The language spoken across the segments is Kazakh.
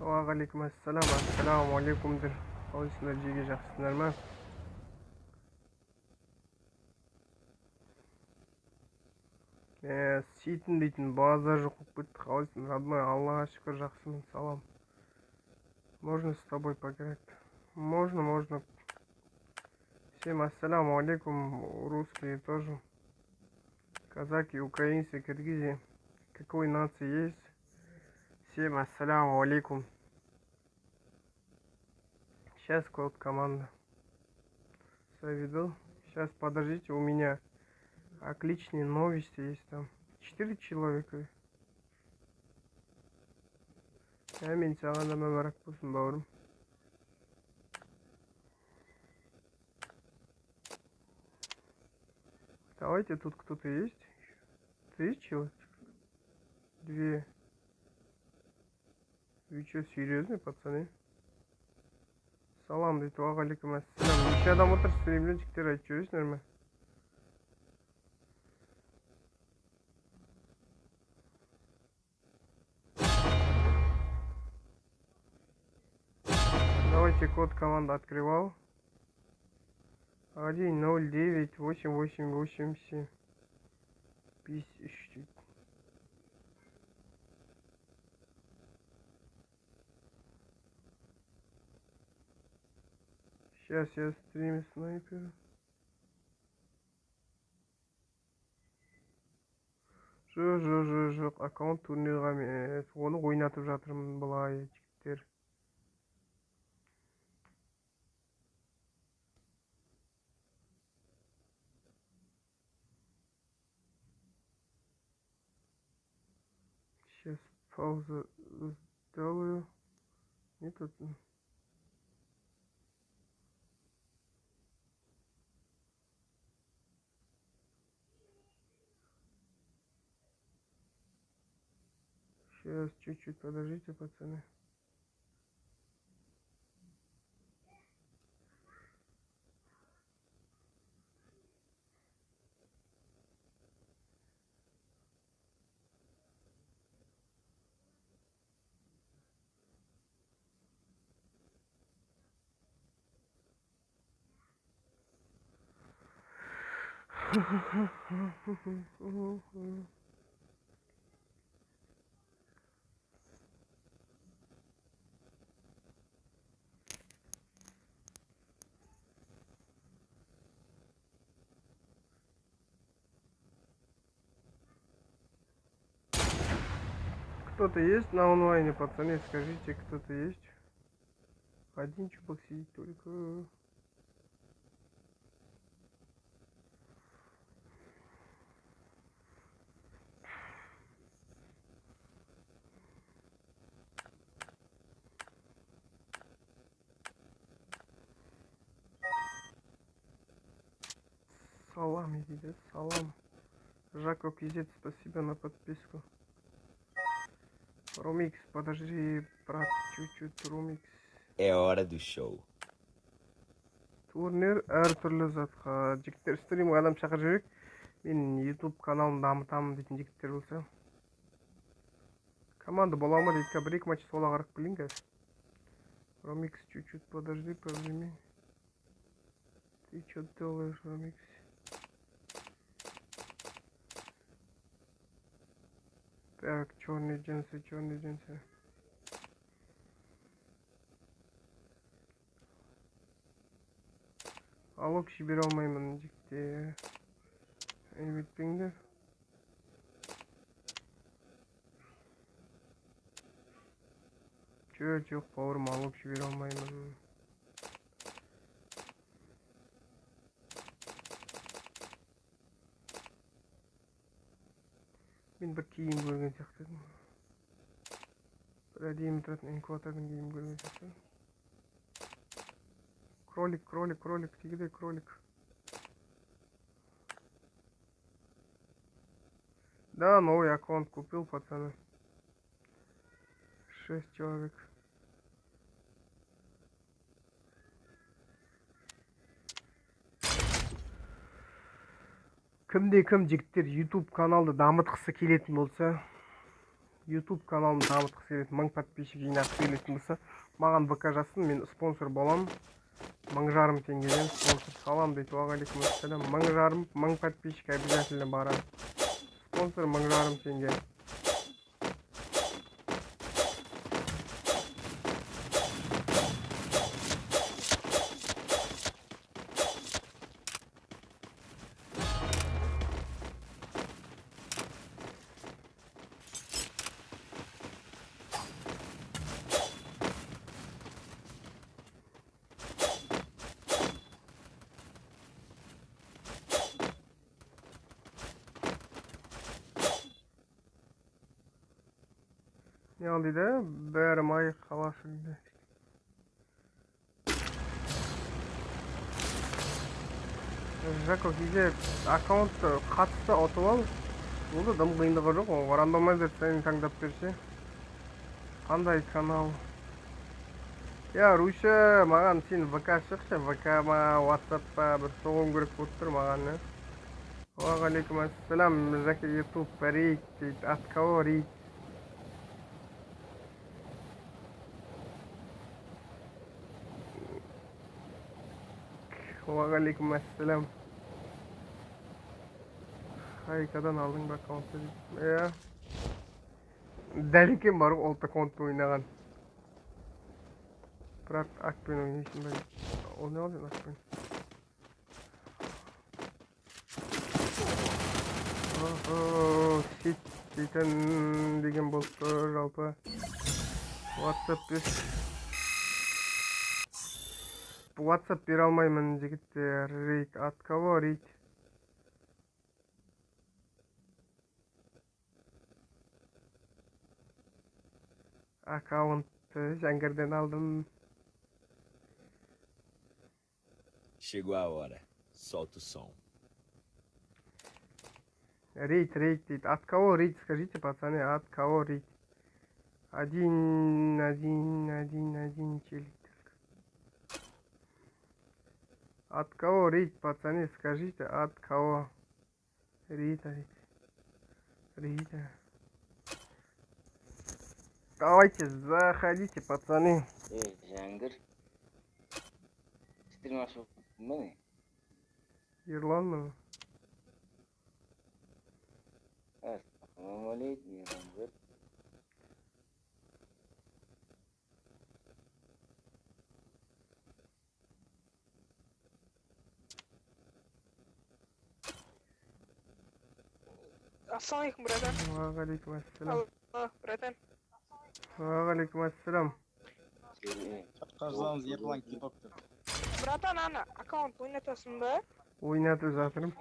Уағалейкум ассалам, ассаламу алейкумдер. Қалайсыңдар, жеге жақсысыңдар ма? Сейтін дейтін базар жоқ болып кетті. Қалайсың, родной? Аллаға шүкір, жақсымын, салам. Можно с тобой поговорить? Можно. Всем ассаламу алейкум, русские тоже. Казаки, украинцы, киргизы. Какой нации есть? Всем ассаламу алейкум. Сейчас код команда. Заведу. Сейчас, подождите, у меня отличные новости есть там. 4 человека. Амин, саған да мәбәрәк болсын, бауырым. Давайте, тут кто-то есть? 3 человека? 2. Вы что, серьезные, пацаны? Салам, дейді, уағалейкум ассалам. Неше адам отыр, стримден жіктер айтып жүресіңдер ме? Давайте код команды открывал. 1098887. Сейчас я стримю снайпер. Жоқ, аккаунт турнирға емес. Оны ойнатып жатырмын, былай жігіттер. Сейчас паузу сделаю. Не тут. Сейчас чуть-чуть подождите, пацаны. Кто-то есть на онлайне, пацаны? Скажите, кто-то есть? Один чубак сидит только. Салам, идите, салам. Жако Кизет, спасибо на подписку. Румикс, подожди, брат, чуть-чуть, Румикс. É hora do show. Турнир әртүрлі затқа. Жігіттер, стримге адам шақырып жіберейік. Мен YouTube каналын дамытамын дейтін жігіттер болса. Команда бола ма дейді, бір-екі матч сола қарап білейін қазір. Румикс, чуть-чуть подожди, повремен. Ты что делаешь, Румикс? Так, черные джинсы. Алок жібере алмаймын жігіттер. Өйтпеңдер. Жоқ, бауырым, алок жібере алмаймын. Мен бір киім көрген сияқты едім. Бір әдемі тұратын инкватордың киім көрген сияқты. Кролик, тегіде кролик. Да, новый аккаунт купил, пацаны. 6 человек. Кімде-кім жігіттер YouTube каналды дамытқысы келетін болса, YouTube каналымды дамытқысы келетін 1000 подписчик жинақсы келетін болса, маған ВК жазсын, мен спонсор боламын. 1000 теңгеден спонсор салам дейді. Уағалейкум ассалам. 1000 подписчик обязательно барам. Спонсор 1000 теңге. Ne oldu? Bәрі майық қалашылды. Жако, кейде аккаунтты қатысты отып ал. Болды, дым қиындығы жоқ. Рандомайзер сәнін таңдап берсе. Қандай канал? Я, Руша, маған сен ВК шықшы. ВК ма, WhatsApp па, бір соғым көріп өттір маған. Уағалейкум ассалам. Жаке YouTube рейд дейді. От кого рейд? Уағалейкум ассалам. Қайқадан алдың ба аккаунтты дейді. Дәл екен бар ол аккаунтты ойнаған. Бірақ акпен ойнайсың ба? Ол не алдың акпен? Сет дейтін деген болды жалпы. WhatsApp бер. WhatsApp бере алмаймын жігіттер. Рейд. От кого рейд? Аккаунтты Жәңгірден алдым. Chegou a hora. Solta o som. Рейд дейді. От кого рейд? Скажите, пацаны, от кого рейд? Один челик. От кого рейд, пацаны? Скажите, от кого? Рита. Давайте, заходите, пацаны. Жәңгір. Стрим ашып міне. Ерланмын. Ассалаумалейкум, Жәңгір. Ассалаумалейкум, братан. Уағалейкум ассалам. Алло, братан. Уағалейкум ассалам. Қазаныз Ерлан Кидоктор. Братан, ана аккаунт ойнатасың ба? Ойнатып жатырмын.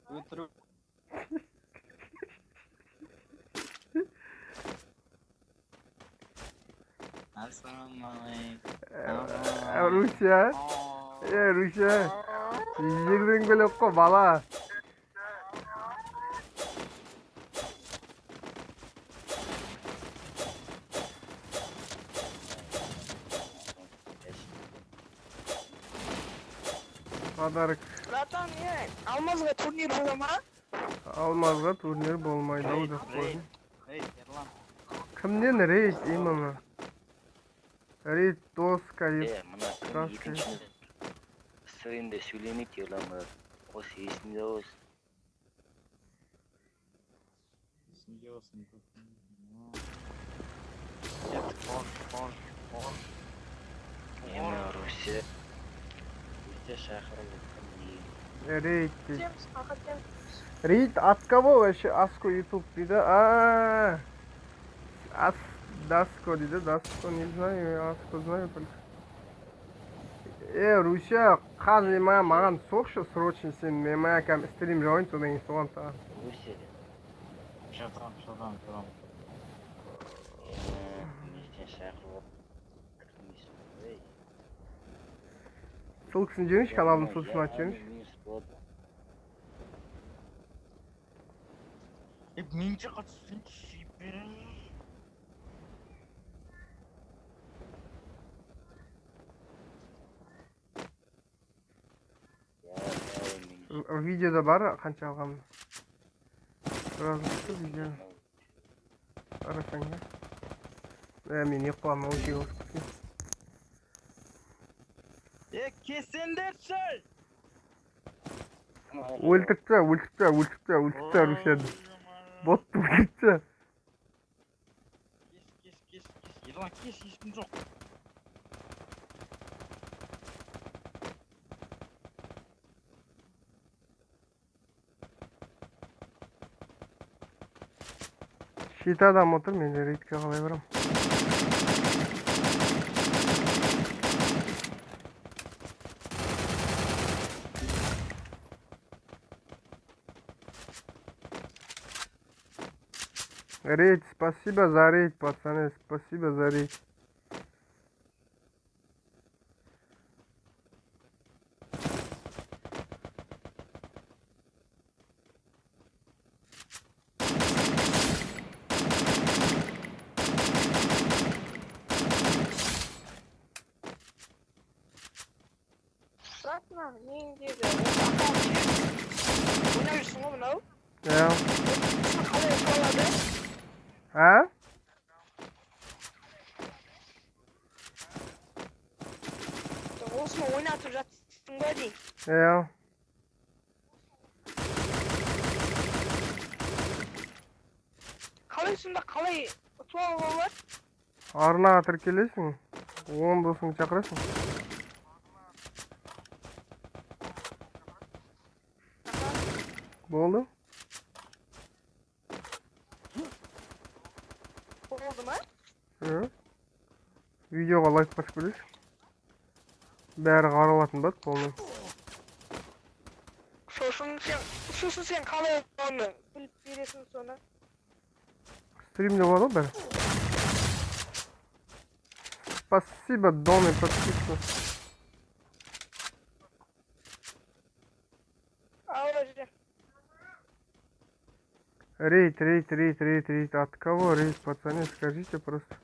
Өтірік. Ассалаумалейкум. Руся. Руся. Жерден бөлек қой, бала. Подарок. Братан, алмазға турнир бола ма? Алмазға турнир болмайды ау деп қойдым. Ерлан. Кімнен рейд именно? Рейд доска Мына кім екінші стримде сөйлемейді Ерлан. Осы есімде осы. Есімде olsun. Қош. Мені Руся. Руся шақырып отқан рейд дейді. Теміз, қақаттен. Рейд от кого вообще? Аско YouTube дейді. Даско дейді. Даско не знаю, Аско знаю только. Руся, қазір маған соқшы срочно сен. Мен кәм стрим жауын содан кейін соған тағы. Руся. Жатырам. Мен сен шақырып кірмейсің ғой. Ссылкасын жіберіңізші, каналдың ссылкасын атып жіберіңізші. Менше қатысың шипер. Видеода бар қанша алғанмын. Сразу видео. қарасаң да. Мен ұйықтағанмын, ол жерге отырып кеткен. Kesendерші! Өлтіртпе, Русен. Ботты өлтіртпе. Kes. Ерлан, kes, ешкім жоқ. Шет адам отыр, мен де рейдке қалай барам. Рейд, спасибо за рейд, пацаны, спасибо за рейд. Братан, неңдегі аккаунт ойнап жүрсің ғой мынау? Ja. Қалай болады? Ha? Осыны ойнатып жатсың ба дейін. Ja. Қалай сонда қалай ұтып алуға болады? Арнаға тіркелесің. 10 досың шақырасың. Болды? Болды ма? Ja. Видеоға лайк басып көресің. Бәрі қаралатын бат, полный. Сосын сен қалай оны біліп бересің соны? Стримде болады ғой бәрі. Спасибо, Доны, подписку. Алло, же. Рейд. От кого рейд, пацаны? Скажите просто.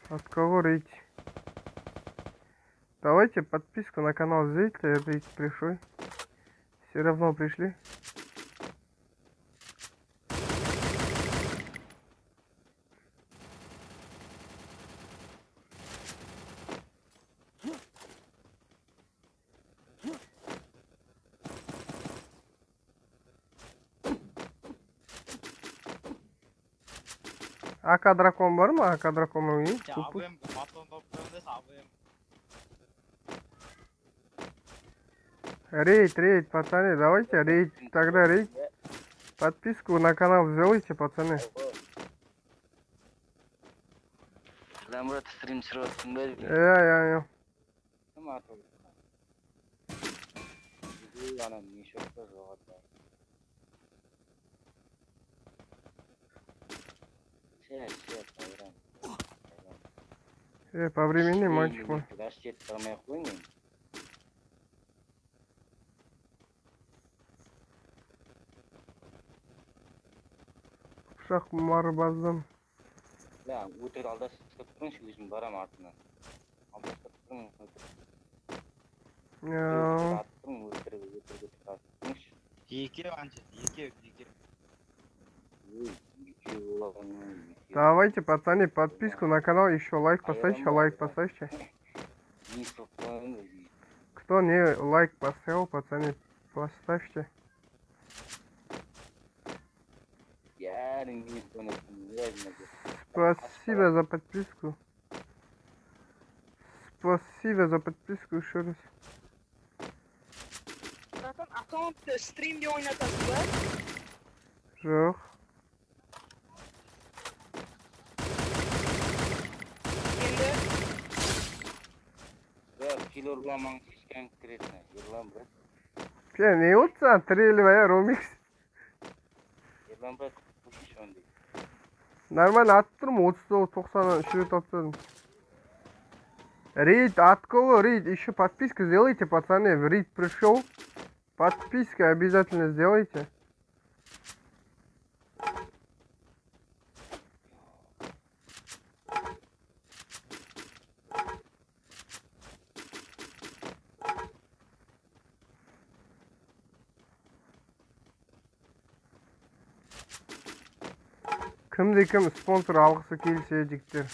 От кого рейд? Давайте подписку на канал сделайте, рейд пришел. Все равно пришли. АК дракон бар ма? АК дракон ойнайын. Абым, батон топпен абым. Рейд, пацаны, давайте рейд. Тогда рейд. Подписку на канал сделайте, пацаны. Ламрат стрим түсіріп жатсың ба? Я. Кім атып? Анам не шоқта жоғатты. По времени, мальчик мой. Расчет тұрмай ақ қойын. Шақ марбаздан. Ля, өтір алдастырып тұрыңшы, өзім барам артынан. Алдастырып тұрың, Я. өтіргі тұрыңшы. Екеу анчет, екеу. Давайте, пацаны, подписку на канал, еще лайк поставьте. Кто не лайк поставил, пацаны, поставьте. Спасибо за подписку. Еще раз. Братан, аккаунтты стримде ойнатасың ба? Жоқ. Енді Кил ұрламаң шешкен кіретіні. Ерлан, брат. Не отырсың? Трейлевая ромикс. Ерлан, брат, пушиш ондай. Нормально атып тұрмын, 39-90 үш рет атып тұрдым. Рейд, от кого рейд? Еще подписку сделайте, пацаны. В рейд пришел. Подписка обязательно сделайте. Кім спонсор алғысы келсе жігіттер.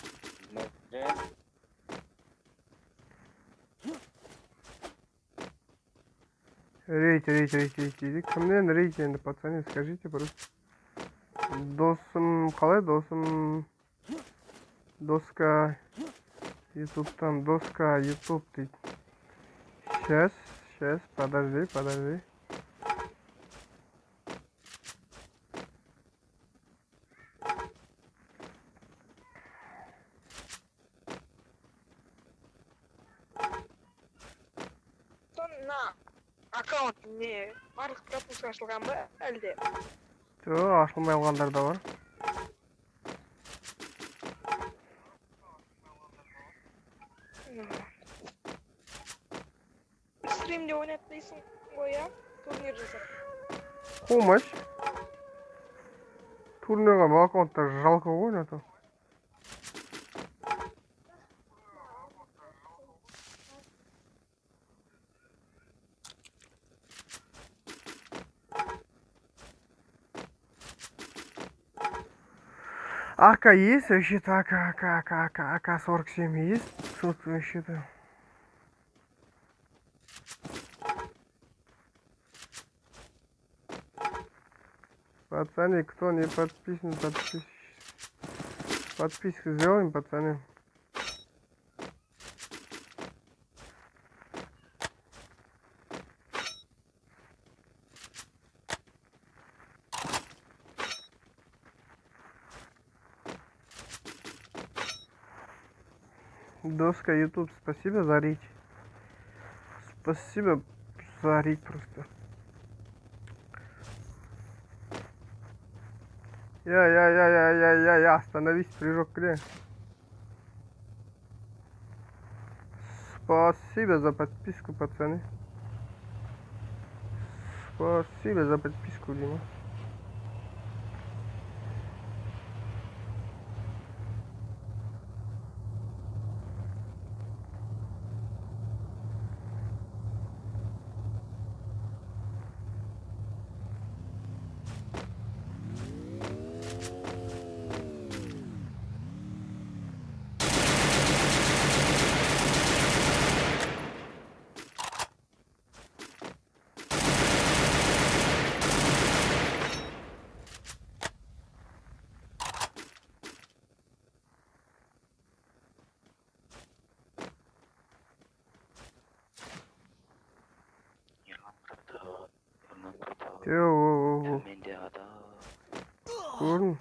Рейд дейді. Кімнен рейд енді, пацаны, скажите просто. Досым, қалай досым? Доска ютубтан, доска ютуб дейді. Сейчас, подожди. На аккаунт не барлық пропуск ашылған ба әлде? Жоқ, ашылмай алғандар да бар. Стримде ойнатпайсың ғой, я? Турнир жасап. Қумаш. Турнирға бұл аккаунттар жалко ғой, нато. АК есть вообще-то, АК-47 есть? Тут вообще-то. Пацаны, кто не подписан, подписку сделаем, пацаны. Доска YouTube, спасибо за речь. Спасибо за речь просто. Я, остановись, прыжок где? Спасибо за подписку, пацаны. Спасибо за подписку, Дима. Менде ада. Көрін.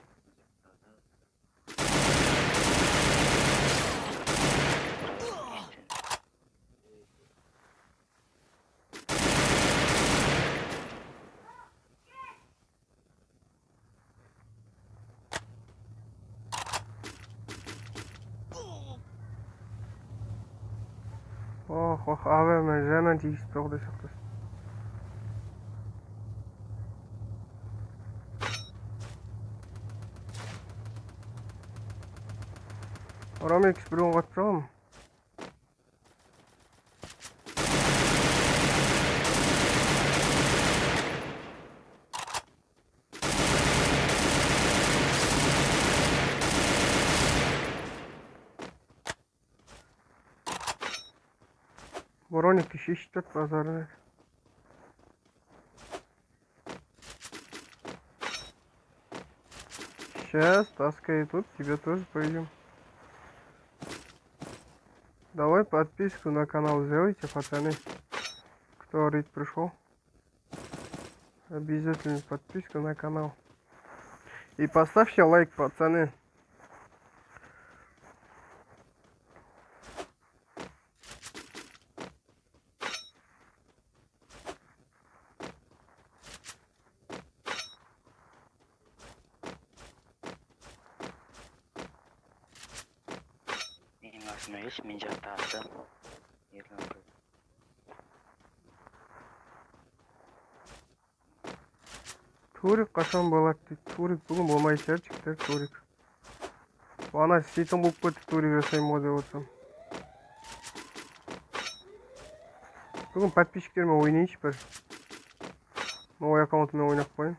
Ох, АВМ жаман тиісіп тоқды шықтыз. Ромекс біреуін қатып жағам. Вороники шешіп тұр базарына. Сейчас, таскай тут, тебе тоже пойдем. Давай подписку на канал сделайте, пацаны. Кто рейд пришел. Обязательно подписку на канал. И поставьте лайк, пацаны. Менің асыма келші, мен жақта аттым. Ерлан бір. Турик қашан болады дейді. Турик бүгін болмай шығар жігіттер, Турик. Ана сетім болып кетті, Турик жасаймын ғой деп отырсам. Бүгін подписчиктермен ойнайыншы бір. Новый аккаунтымен ойнап қояйын.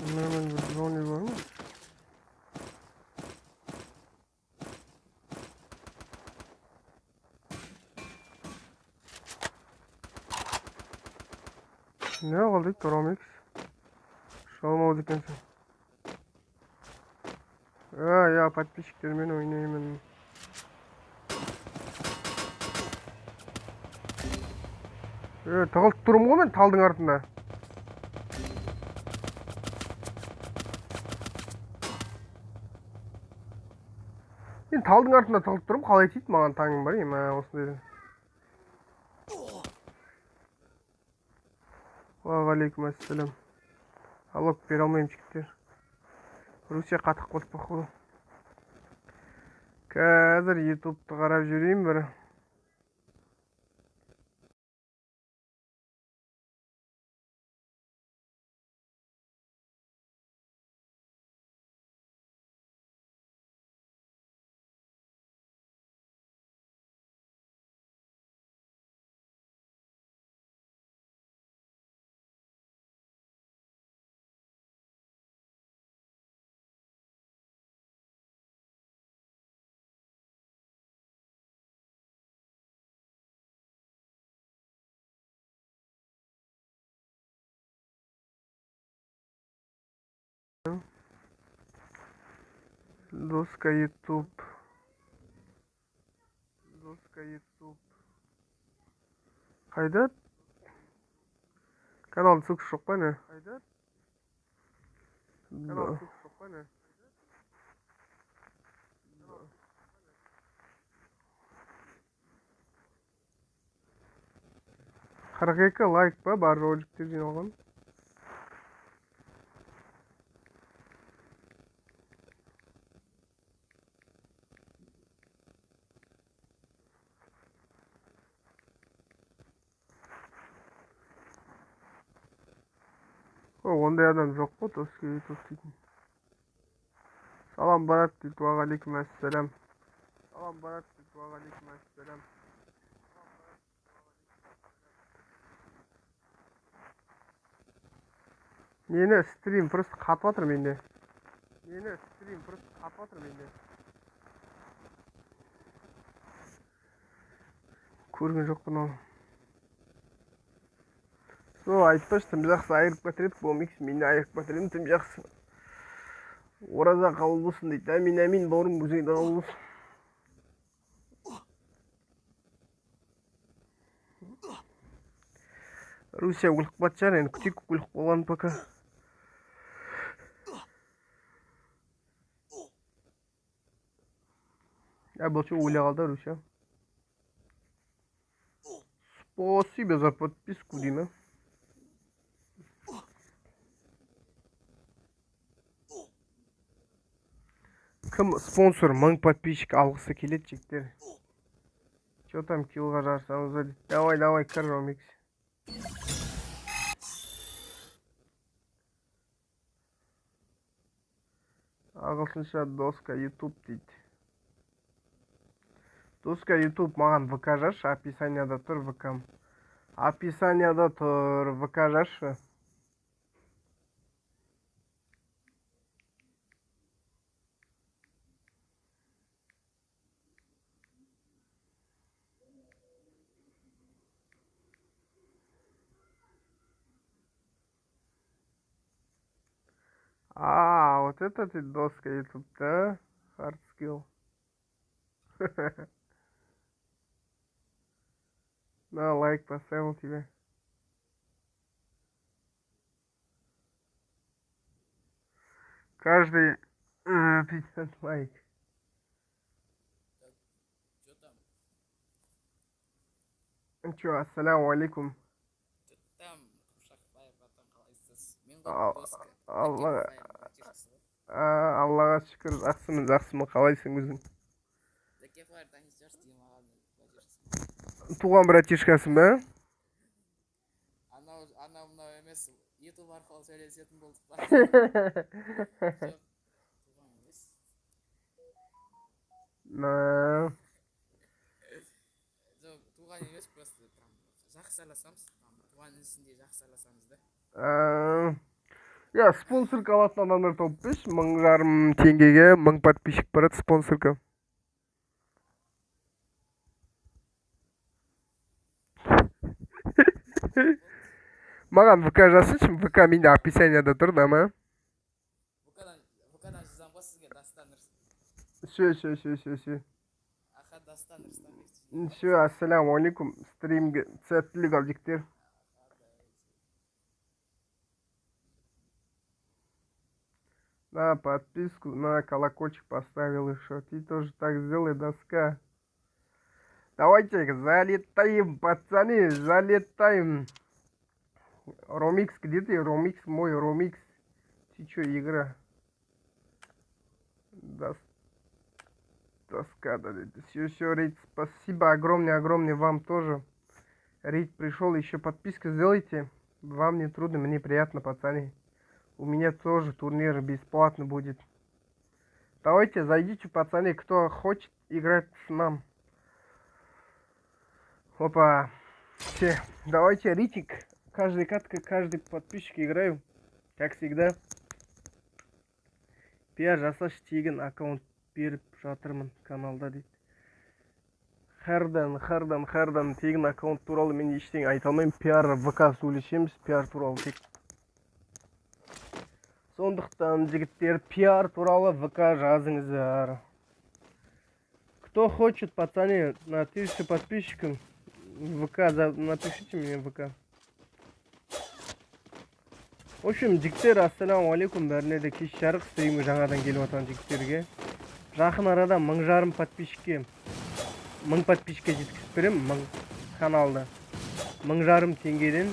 Hemen bir drone var mı? Ne oldu Tromix? Şalmadı ekansan. Ya подписчиктермен ойнаймын. Тығылып тұрмын ғой мен талдың артында. Мен талдың артында тығылып тұрмын, қалай тиді маған таңым бар ема осындайда. Уағалейкум ассалам. Алло, бере алмаймын жігіттер. Русия қатық қосып қойды. Қазір ютубты қарап жүрейін бір. Доска ютуб. Қайда? Каналды ссылкасы жоқ па не? Қырық екі лайк па бар роликтер жиналған? Ондай адам жоқ қой доска ютуб дейтін. Салам барат дейді, уағалейкум ассалам. Нені стрим просто қатып жатыр менде. Көрген жоқпын оны. Айтпашы, тым жақсы айырып кетіреді, комикс мені айырып кетіреді, тым жақсы. Ораза қабыл болсын дейді. Әмин, бауырым, өзіңе де қабыл болсын. Русия өліп бат шығар, енді күтейік өліп болған пока. Бұл что өле қалды Русия. Спасибо за подписку, Дина. Кім спонсор 1000 подписчик алғысы келеді жігіттер. Че там килға жарсаңыздар дейді. Давай, кір Ромикс. Ағылшынша доска ютуб дейді. Доска ютуб маған ВК жаршы, описанияда тұр ВК-м. Описанияда тұр ВК жаршы. Вот это ты доска ютуб, да? Hard skill. На, лайк поставил тебе. Каждый 50 лайк. Чё, ассаляму алейкум. Аллаға шүкір, жақсымын, қалайсың өзің? Туған братишкасың ба? Анау мынау емес, ютуб арқылы сөйлесетін болдық па? Туған емес, просто жақсы араласамыз. Туған інісіндей жақсы араласамыз да. Я спонсорка алатын адамдар тауып берші, 1,5 мың теңгеге 1000 подписчик барады спонсорка. Маған ВК жазсыншы, ВК менде описанияда тұр да ма? ВК-дан жазам ғой сізге Дастан Рүстем. Все. Аха, Дастан Рүстем. Все, ассаламу алейкум. Стримге сәттілік ал жігіттер. На подписку, на колокольчик поставил еще. Ты тоже так сделай, доска. Давайте залетаем, пацаны, залетаем. Ромикс, где ты? Ромикс, мой Ромикс. Ты чё, игра? Доска, да. Все, Рейд, спасибо огромное вам тоже. Рейд пришел, еще подписку сделайте. Вам не трудно, мне приятно, пацаны. У меня тоже турнир бесплатно будет. Давайте зайдите, пацаны, кто хочет играть с нам. Опа. Все. Давайте ритик. Каждый катка, каждый подписчик играю. Как всегда. Пиар жасаш тегін аккаунт беріп жатырмын каналда дейді. Хардан тегін аккаунт туралы мен ештеңе айта алмаймын. Пиар ВК сөйлесеміз, пиар туралы тек. Сондықтан жігіттер, пиар туралы ВК жазыңыздар. Кто хочет, пацаны, на 1000 подписчиков ВК, напишите мне ВК. В общем, жігіттер, ассаламу алейкум, бәріне де кеш жарық стримі жаңадан келіп атқан жігіттерге. Жақын арада 1500 подписчикке 1000 подписчикке жеткізіп берем, 1000 каналда. 1500 теңгеден.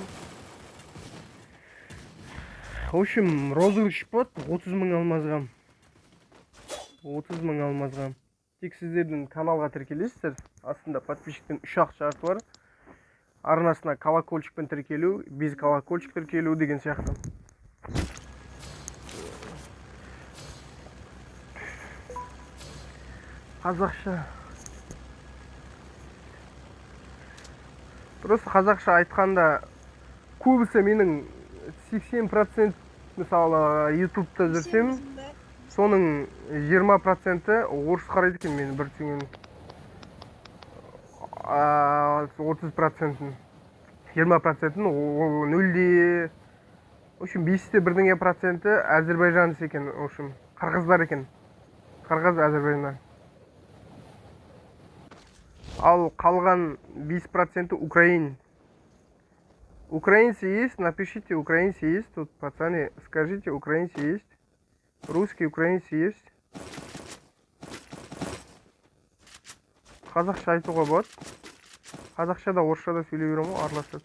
В общем, розыгрыш болады 30 000 алмазға. 30 000 алмазға. Тек сіздердің каналға тіркелесіздер. Астында подписчиктен 3 ақ шарты бар. Арнасына колокольчикпен тіркелу, без колокольчик тіркелу деген сияқты. Қазақша. Просто қазақша айтқанда көбісі менің 80% мысалы ютубта жүрсем, соның 20% орыс қарайды екен мені бір түсінген. 30%, 20% нөлде, в общем 5-те бірдеңе проценті әзірбайжанец екен, в общем қырғыздар екен, қырғыз әзірбайжандар. Ал қалған 5% украин. Украинцы есть? Напишите, украинцы есть тут, пацаны, скажите, украинцы есть? Русские украинцы есть? Қазақша айтуға болады. Қазақша да орысша да сөйлей беремін ғой, араласады.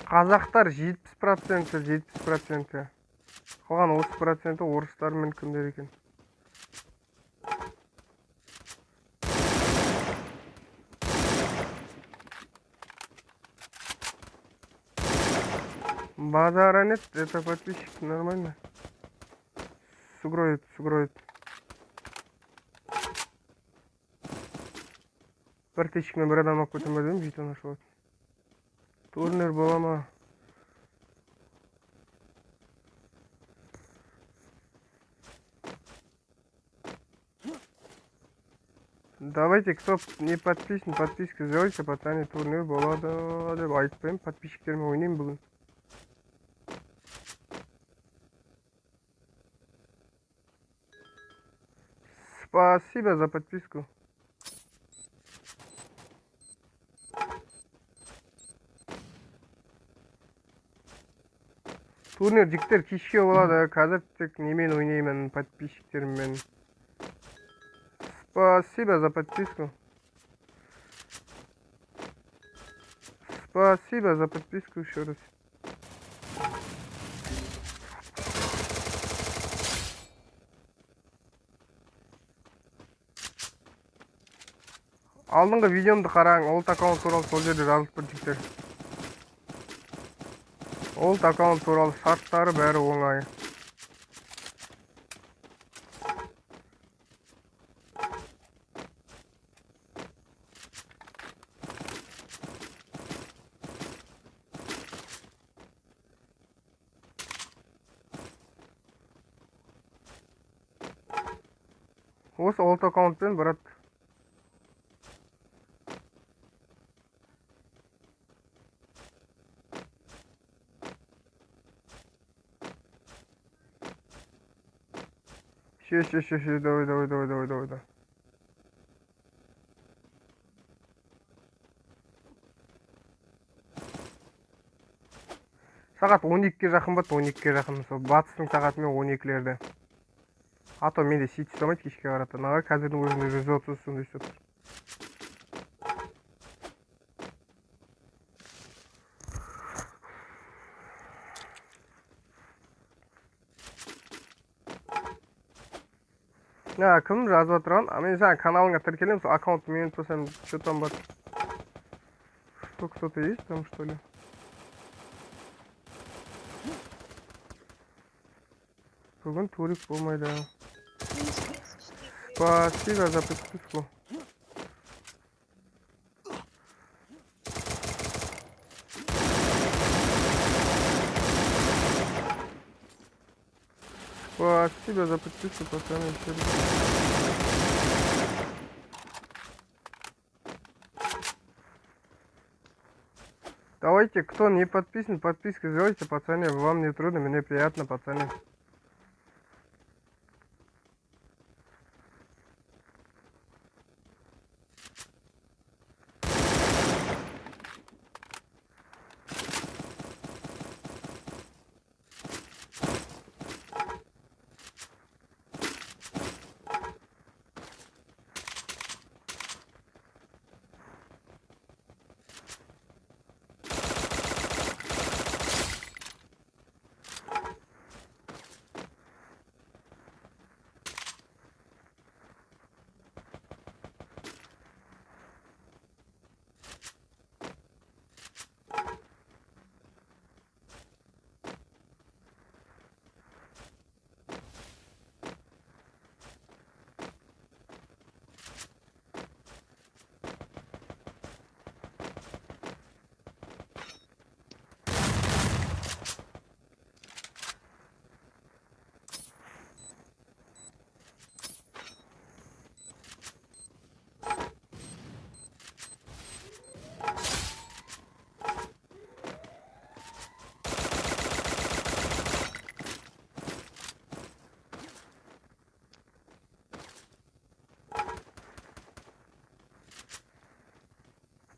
Қазақтар 70%. Қалған 30% орыстар мен кімдер екен. Базара нет, это подписчик, нормально. Сугроет. Бір тешікмен бір адам алып көтім бәдім, жетен ашылады. Турнир бола ма? Давайте, кто не подписан, подписку сделайте, пацаны, турнир болады деп айтпаймын, подписчиктермен ойнаймын бүгін. Спасибо за подписку. Турнир жігіттер кешке болады, қазір тек немен ойнаймын, подписчиктермен. Спасибо за подписку. Спасибо за подписку еще раз. Алдыңғы видеомды қараң, олд аккаунт туралы сол жерде жазылып бір жігіттер. Олд аккаунт туралы шарттары бәрі оңай. Осы олд аккаунтпен, брат. Ше, давай. Сағат 12-ге жақын бат, 12-ге жақын. Сол батыстың сағатымен 12-лерде. А то менде сит ұстамайды кешке қарата. Наға қазірдің өзінде 130 сондай ұстап тұр. Кім жазып отырған? Мен саған каналыңа тіркелем, сол аккаунт мен посам, что там бар? Что, кто-то есть там, что ли? Бүгін турик болмайды. Спасибо за подписку. Спасибо за подписку, пацаны. Давайте, кто не подписан, подписку сделайте, пацаны. Вам не трудно, мне приятно, пацаны.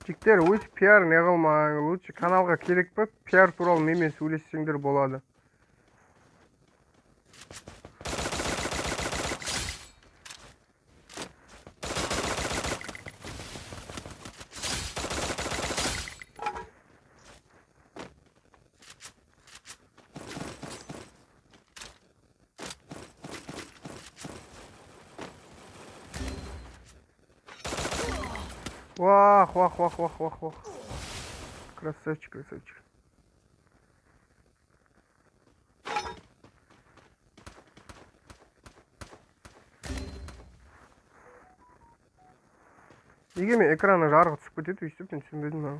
Жігіттер, өте пиар не қылмаң, лучше каналға керек пе, пиар туралы менімен сөйлессеңдер болады. Вах. Красавчик. Неге мен экраны жарығы түсіп кетеді, өйстіп мен түсінбедім ау.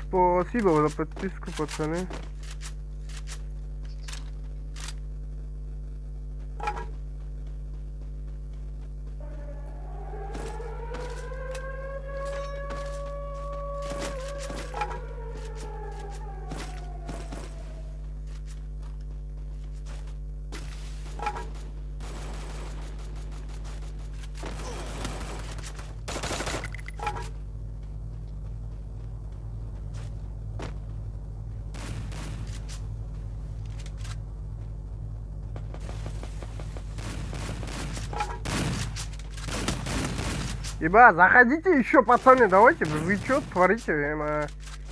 Спасибо за подписку, пацаны. Ибо заходите еще, пацаны, давайте, вы что творите?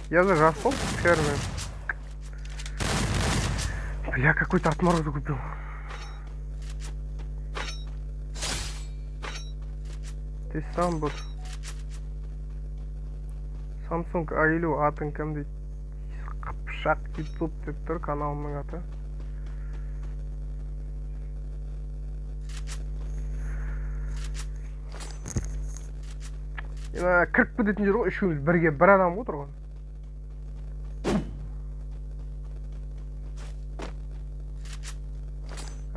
Я же зашел первый. Я какой-то отмороз купил. Ты сам вот. Samsung A50 атын кім дейді? Қыпшақ YouTube деп тұр каналымның аты. Кіріп кететін жер ғой, үшеуміз бірге бір адам отырған.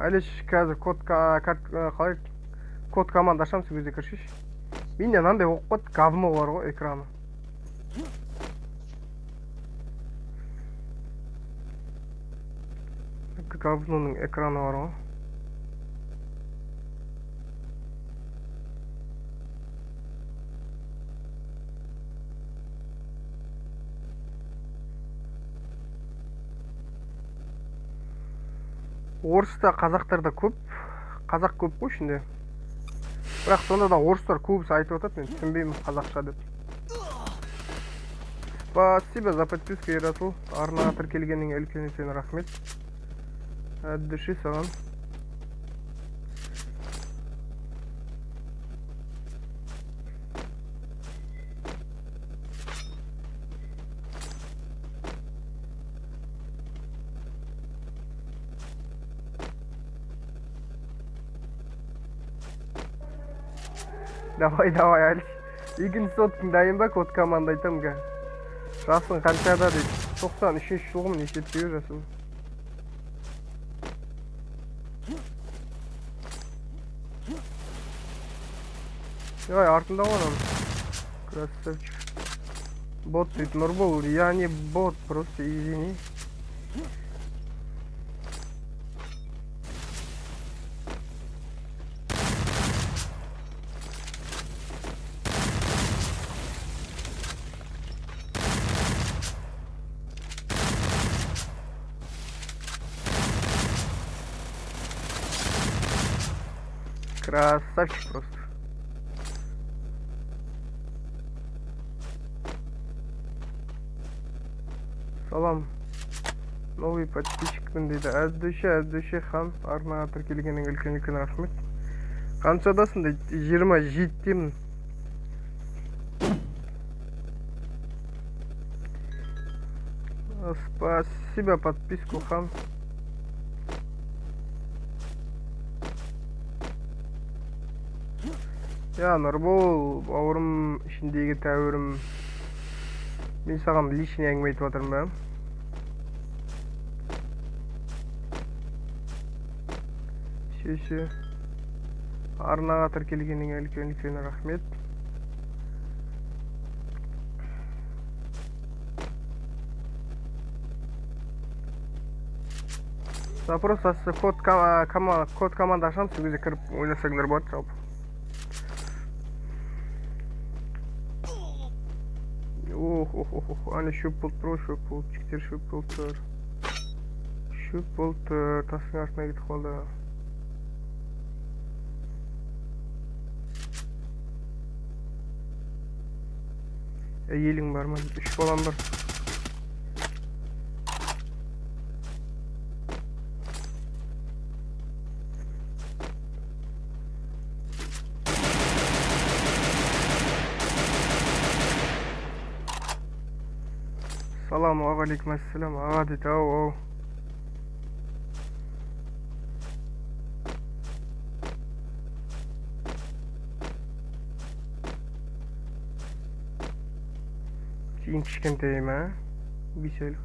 Алиш қазір қалай код команда ашамын сол кезде кіршейші. Менде мынандай болып қалды, говно бар ғой экраны. Говноның экраны бар ғой. Орыста қазақтарда көп, қазақ көп қой ішінде. Бірақ сонда да орыстар көбісі айтып отыр, мен түсінбеймін қазақша деп. Спасибо за подписку, Ерасыл. Арнаға тіркелгеніңе үлкен сен рахмет. От души саған. Давай, Алиш. Екінші соткың дайын ба, код команда айтам ға. Жасың қаншада дейді. 93-ші жылғым нешеттеу жасым. Ой, артында ғанам. Красавчик. Бот дейді, Нұрбол. Я не бот, просто извини. Красавчик просто. Салам. Новый подписчикпін дейді. Әздуші хан. Арнаға тіркелгенің үлкен рахмет. Қаншадасың дейді? 27-темін. Спасибо подписку, хан. Я, Нұрбол, бауырым, ішіндегі тәуірім. Мен саған лишний әңгіме айтып отырмын ба? Шеше. Арнаға тіркелгеніңе үлкен рахмет. Запрос код команда ашам, сол кезде кіріп ойнасаңдар болады жалпы. Аны шөп болтыр. Тасың артына кетіп қалды. Елің бар ма? 3 балам бар. Саламу алейкум ассалам. Аға дейді, ау. Кейін кішкентайым, ә? Беселік.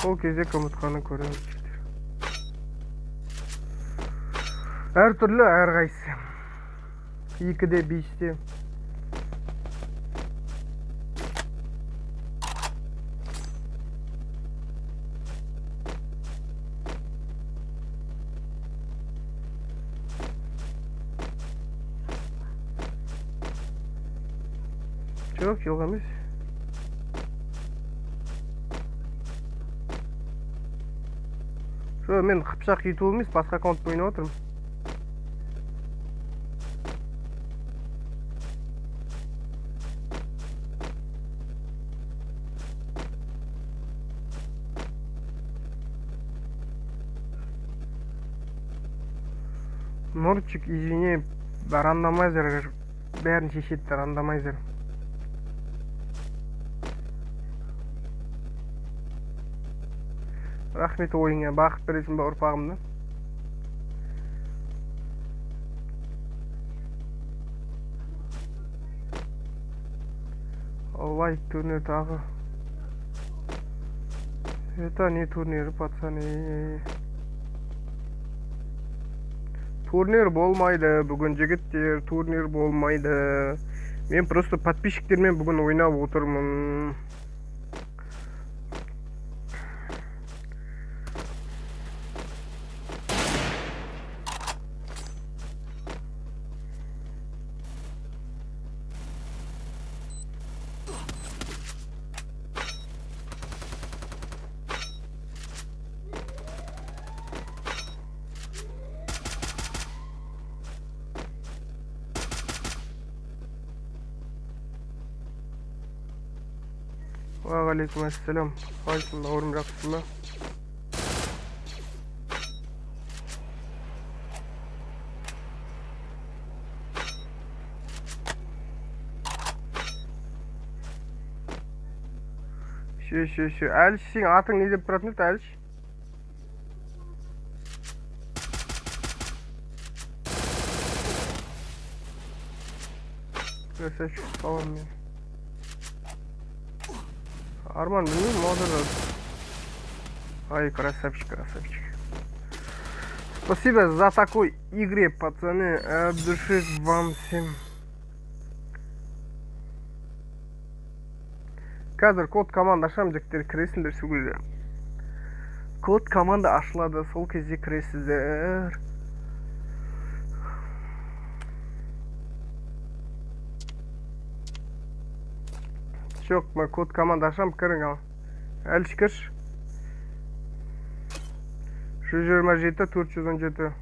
Ол кезде қымытқаны көреміз. Әр түрлі, әр қайсы. 2-де 5-те. Жоқ, жоқ емес. Мен қыпшақ ютуб емес, басқа аккаунт ойнап отырмын. Нұрчик, извини, рандомайзер бәрін шешетті, рандомайзер. Рахмет ойыңа, бақыт бересің ба ұрпағымды? лайк турнир тағы. Это не турнир, пацаны. Турнир болмайды бүгін жігіттер, турнир болмайды. Мен просто подписчиктермен бүгін ойнап отырмын. Уағалейкум ассалам. Қалайсың, бауырым, жақсың ба? Ше. Әліш, сен атың не деп тұратын еді, Әліш? Красавчик, салам мен. Арман, блин, молодец. Ай, красавчик. Спасибо за такой игре, пацаны. От души вам всем. Қазір код команда ашам, жіктер кіресіңдер сөйледі. Код команда ашылады, сол кезде кіресіздер. Жоқ, мен код команда ашам, кірің ал. Әліш кірш. 127 417.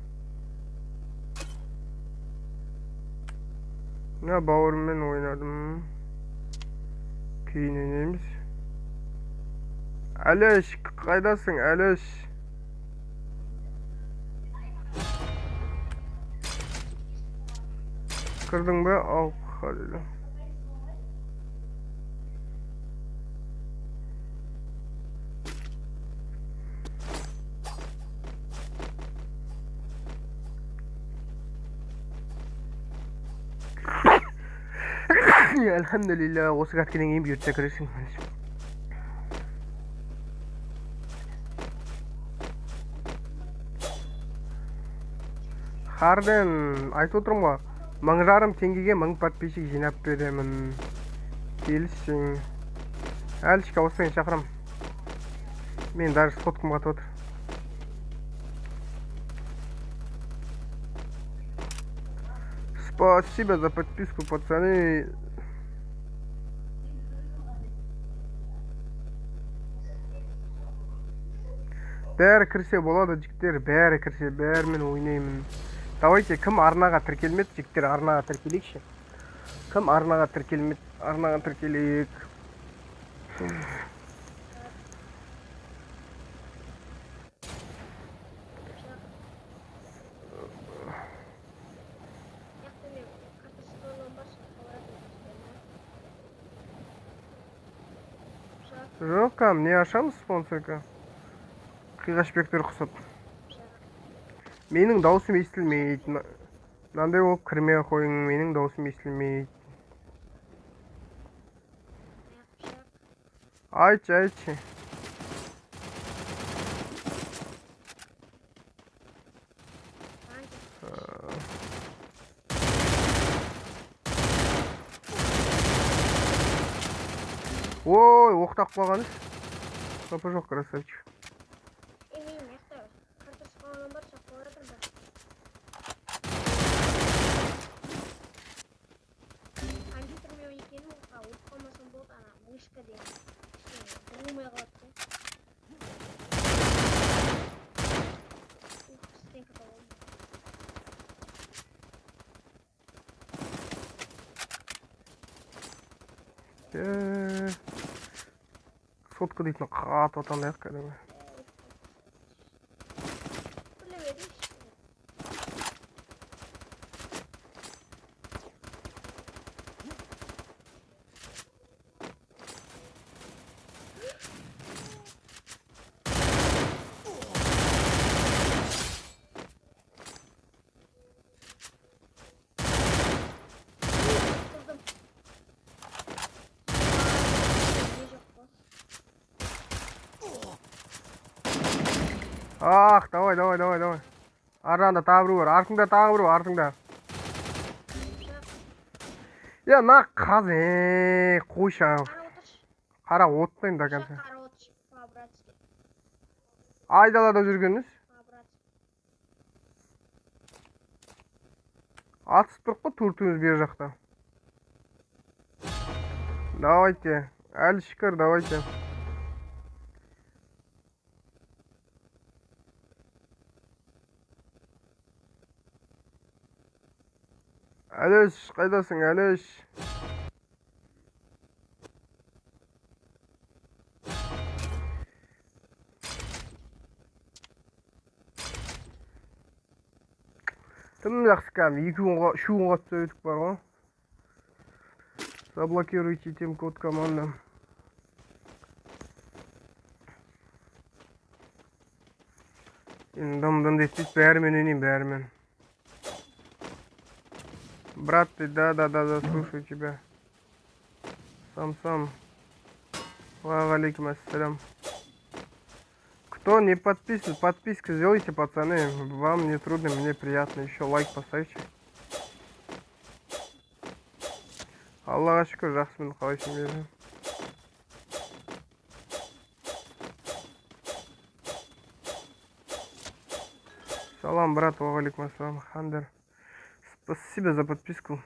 Мына бауырыммен ойнадым. Кейіненеміз. Әліш, қайдасың, Әліш? Кірдің бе? Ал, қадеді. Elhamdülillah, осы кәткенен кейін бұйыртса кіресің. Харден, айтып отырмын ғой, 1000 теңгеге 1000 подписчик жинап беремін. Келісің. Әлішке осыны шақырам. Мен даже сфоткам қатып отыр. Спасибо за подписку, пацаны. Бәрі кірсе болады, жіктер, бәрі кірсе, бәрімен ойнаймын. Давайте, кім арнаға тіркелмеді, жіктер, арнаға тіркелейікші. Кім арнаға тіркелмеді, арнаға тіркелейік. Жоқ, кәм, не ашамыз спонсорка? Қиғашбектер құсып. Менің даусым естілмейді. Мынандай болып кірмей қойың, менің даусым естілмейді. Айтшы. Ой, оқтақ болғаны. Сапы жоқ, красавчик. Сотка дейтін қатып отандайық кәдімі. Ах, давай, давай, давай, давай. Ар жағында тағы біреу бар. Артыңда тағы біреу, артыңда. Я на қаз, қойшы. Қара отыршы. Қара отпайым до конца. Қара отыршы. По-братски. Айдалада жүргеніңіз. По-братски. Атысып тұрып қой, төртіңіз бер жақта. Давайте. Әлі шүкір, давайте. Әліш, қайдасың, Әліш? Тым жақсы кәдім, үш күнға түсіп өтіп бар ғой. Заблокируйте тем код команды. Енді дым детпейді, бәрімен өнейін, бәрімен. Брат, ты, да, слушаю тебя. Сам. Валейкум ассалям. Кто не подписан, подписку сделайте, пацаны. Вам не трудно, мне приятно. Еще лайк поставьте. Аллаға шүкір, жақсымын, қалайсың бері. Салам, брат, валейкум ассалам, Хандер. Спасибо за подписку.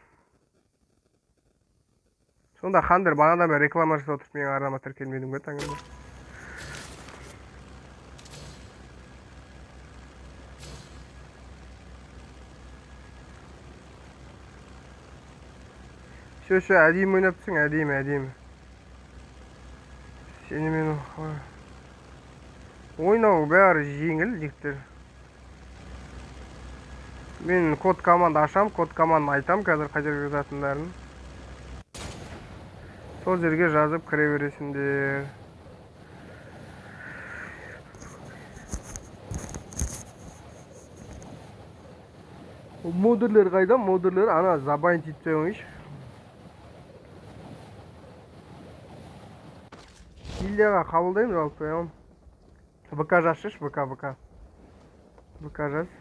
Сонда Хандер бағанадан бері реклама жасап отырып менің арнама тіркелмедің бе таңында? Ше, әдейім ойнап тұрсың, әдейім. Сені мен ойнау бәрі жеңіл, жіктер. Мен код команда ашам, код команданы айтам, қазір қай жерге жазатындарын. Сол жерге жазып кіре бересіңдер. Модерлер қайда? Модерлер ана забайн тиіп қойыңызшы. Гильдияға қабылдаймын жалпы. ВК жазшыш, ВК. ВК жаз.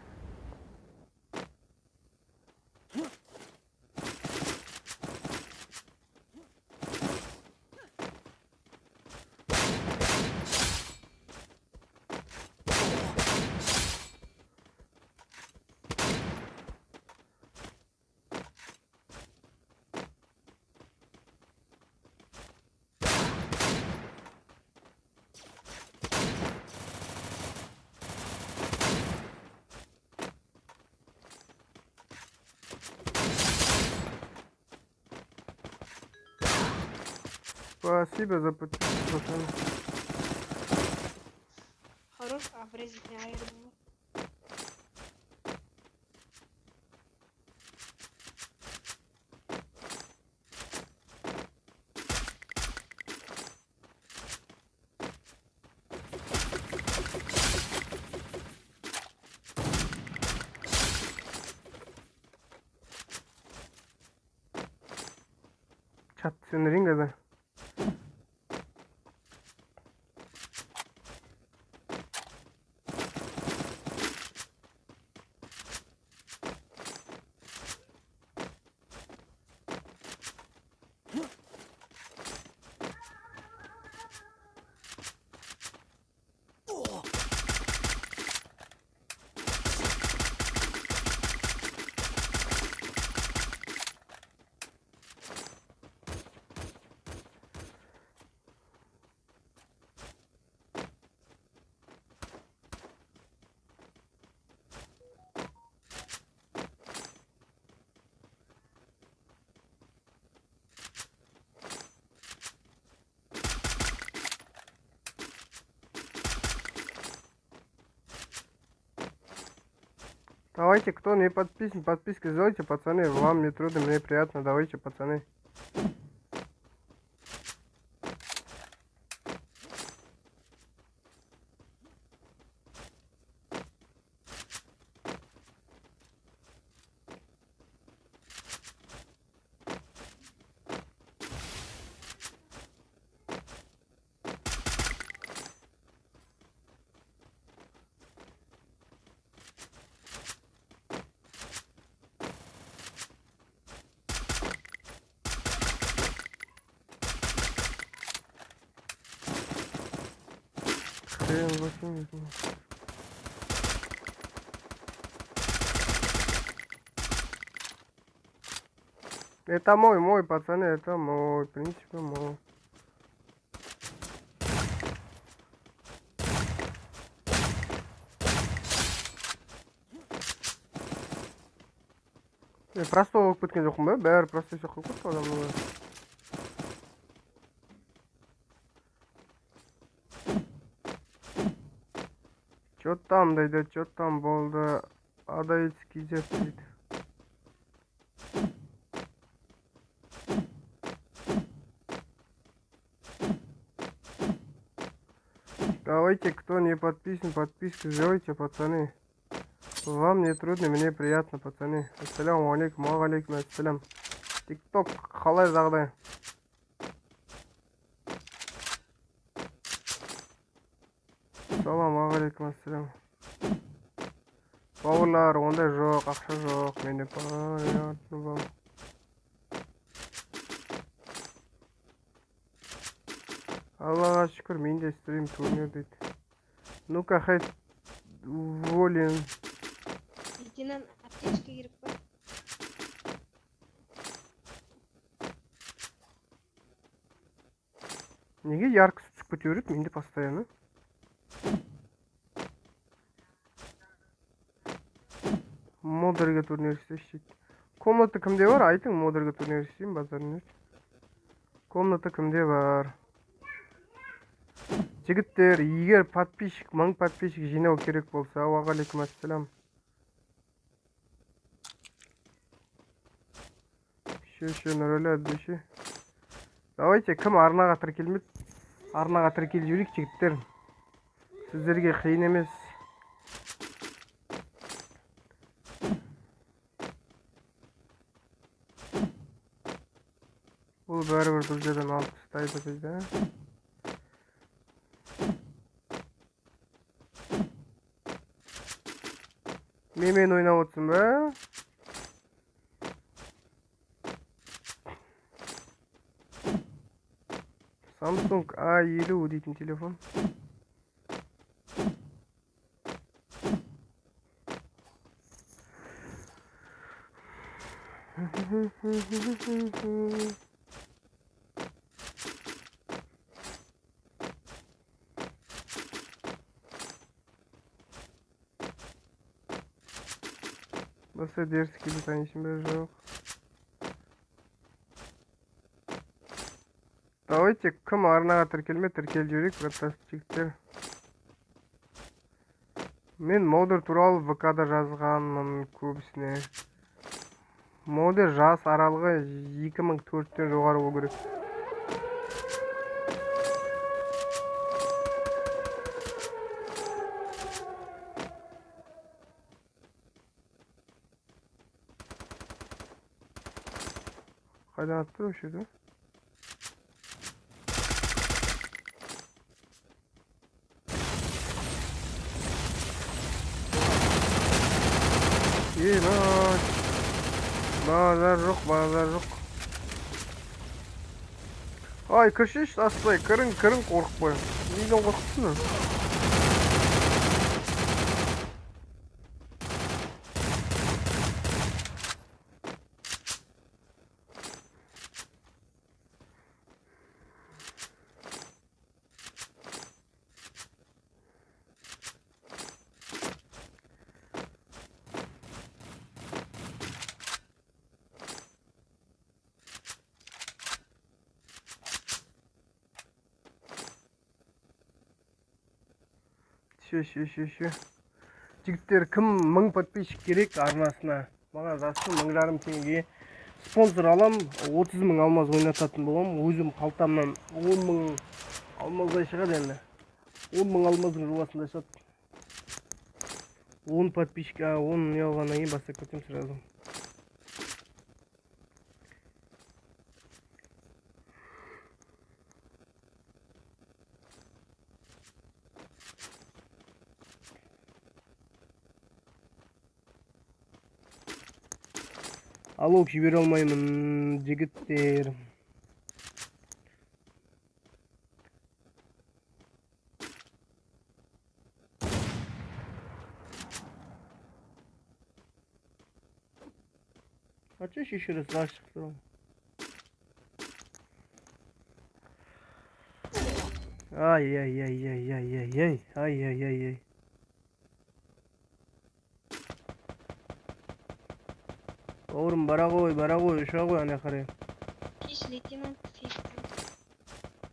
Спасибо за подписку, пацаны. Хорош, а врезать не аэрбу. Чатты сөндірейін қазір. Давайте, кто не подписан, подписку сделайте, пацаны. Вам не трудно, мне приятно. Давайте, пацаны. 8. Это мой, пацаны, это мой, в принципе, мой. Просто оқып кеткен жоқпын ба? Бәрі просто все қойып кетті адамның. Чё там дейді, чё там болды? Адаицкий зет дейді. Давайте, кто не подписан, подписку сделайте, пацаны. Вам не трудно, мне приятно, пацаны. Ассаляму алейкум, алейкум ассалям. Тикток, қалай жағдай? Салам алейкум ассалям. Бауырлар, ондай жоқ, ақша жоқ, менде приятно вам. Аллаға шүкір, менде стрим турнир дейді. Ну-ка, хайт, волен. Лейтенант, аптечка керек па? Неге яркость түсіп кете береді менде постоянно? Модерге турнир істейші. Комната кімде бар? Айтың, модерге турнир істеймін, базарын өш. Комната кімде бар? Жігіттер, егер подписчик, 1000 подписчик жинау керек болса, уағалейкум ассалам. Ще, нұрөлі әдбеші. Давайте, кім арнаға тіркелмеді? Арнаға тіркел жүрек, жігіттер. Сіздерге қиын емес. Бұл бәрібір дүлжеден алып тастайды дейді. Мен ойнап отырсың ба? Samsung A50 дейтін телефон. Баса дерзкий танишин бе жоқ. Давайте, кім арнаға тіркелме, тіркел жүрек, жігіттер. Мен модер туралы ВК-да жазғанмын көбісіне. Модер жас аралығы 2004-тен жоғары болу керек. Қайдан атты өші еді? Базар жоқ. Ай, кіршеш, асылай, кірін қорқпай. Неден қорқыпсың? Ше. Жігіттер, кім 1000 подписчик керек арнасына? Маған жазсын, 1000 теңге. Спонсор алам, 30 000 алмаз ойнататын болам. Өзім қалтамнан 10 000 алмаздай шығады енді. 10 000 алмаздың жобасында шығады. 10 подписчик, 10 не алғаннан кейін бастап кетем сразу. Алло, жібере алмаймын, жігіттер. Açış еще раз açık duralım. Ay ay ay ay ay ay ay ay ay ay ay. Oğlum bara koy uşağa koy ana karaya. Киш лейтенант Фишка.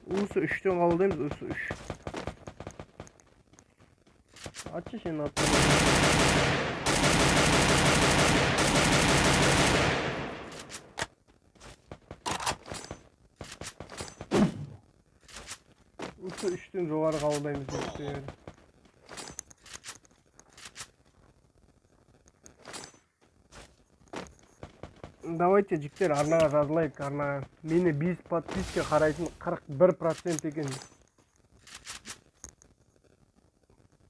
Usu 3'ten kaldığımız Usu 3. Açış şimdi atla. Usu 3'ten жоғары қабылдаймыз депті yani. Давайте жігіттер арнаға жазылайық, арнаға. Мені 5 подписка қарайтын 41% екен.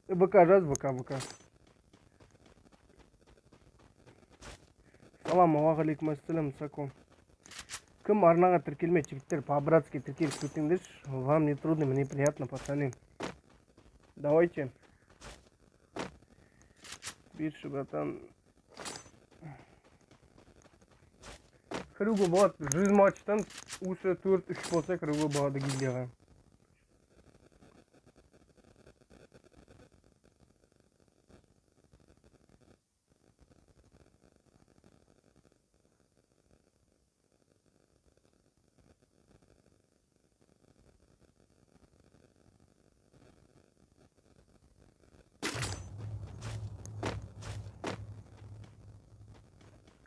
ВК жаз, ВК. Салам, алейкум ассалам, саком. Кім арнаға тіркелмей, жігіттер, по-братски тіркеліп кетіңдерші. Вам не трудно, мне приятно, пацаны. Давайте. Берші, братан. Кіруге болады, 100 матчтан осы 4-3 болса кіруге болады гильдияға.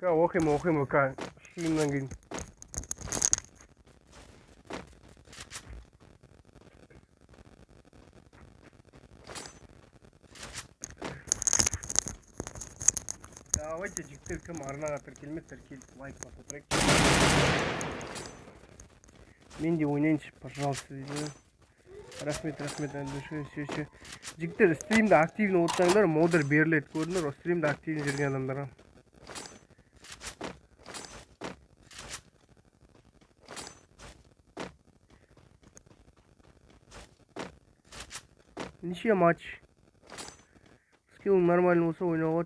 Оқимын, шиімнен кейін. Давайте жігіттер кім арнаға тіркелмей, тіркеліп лайк басып отырайық. Мен де ойнайыншы, пожалуйста, дейді. Рахмет, все. Жігіттер, стримді активні отырсаңдар, модер беріледі көрдіңдер, стримді активні жүрген адамдарға. Неше матч. Скиллым нормально болса ойнауға.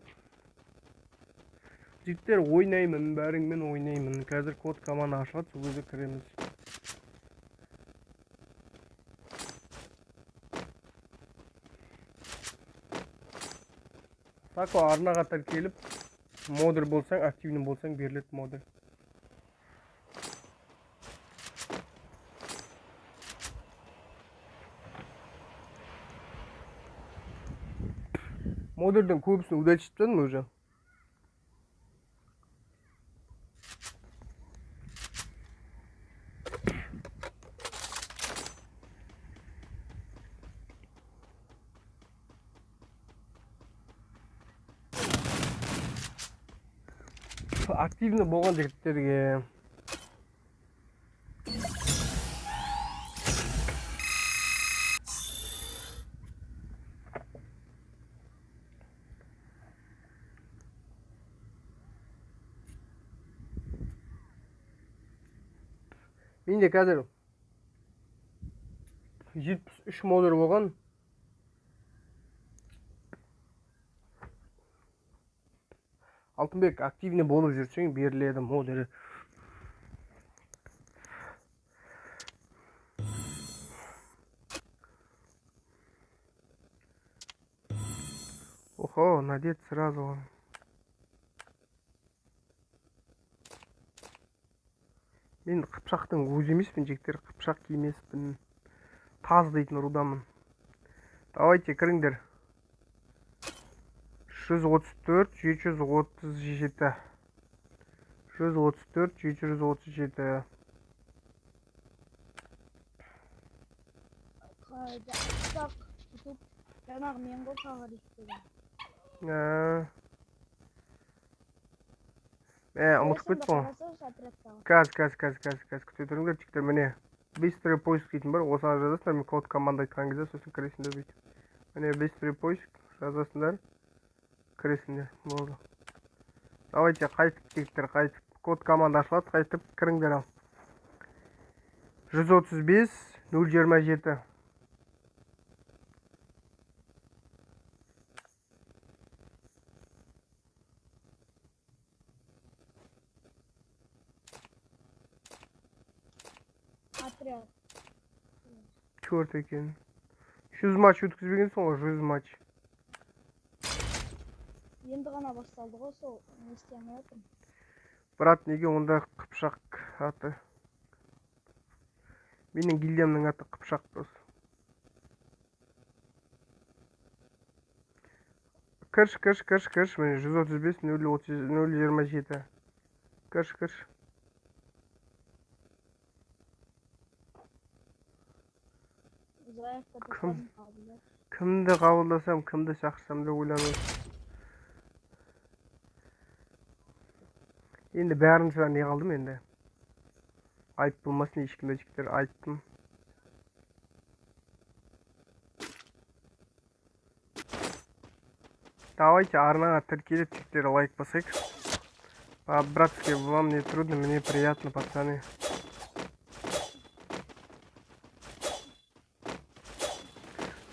Жігіттер ойнаймын, бәріңмен ойнаймын. Қазір код команда ашылады, сол кезде кіреміз. Сако арнаға тіркеліп, модер болсаң, активный болсаң беріледі модер. Модердің көбісін удачить етпедім уже. Активный болған жігіттерге. Менде қазір 73 модер болған. Алтынбек активный болып жүрсең беріледі модері. Охо, надеть сразу. Мен қыпшақтың өзі емеспін, жігіттер, қыпшақ кимеспін. Таз дейтін рудамын. Давайте кіріңдер. 134 737. 134 737. Так, тут жаңағы мен ғой тағар істеген. Ұмытып кетпін. Каз күте тұрыңдар жігіттер, міне. Быстрый поиск дейтін бар, осыған жазасыңдар, мен код команда айтқан кезде сосын кіресіңдер дейді. Міне быстрый поиск жазасыңдар, кіресіңдер. Болды. Давайте қайтып жігіттер, қайтып. Код команда ашылады, қайтып кіріңдер ал. 135 027. Material. 4 ekan. 100 maç ötküzбегенсиң ғой, 100 maç. Енді ғана басталды ғой, сол не істемей отырмын. Брат, неге онда қыпшақ аты? Менің гильдиямның аты қыпшақ дос. Кірш, міне 135 027. Кірш. Заявка Кім? жасадым, қабылдап. Кімді қабылдасам, кімді шақырсам деп ойланып. Енді бәрін сұран не қалдым енді? Айып болмасын, ешкімде жіктер айттым. Давайте арнаға тіркеліп жіктері лайк басайық. Братские, вам не трудно, мне приятно, пацаны.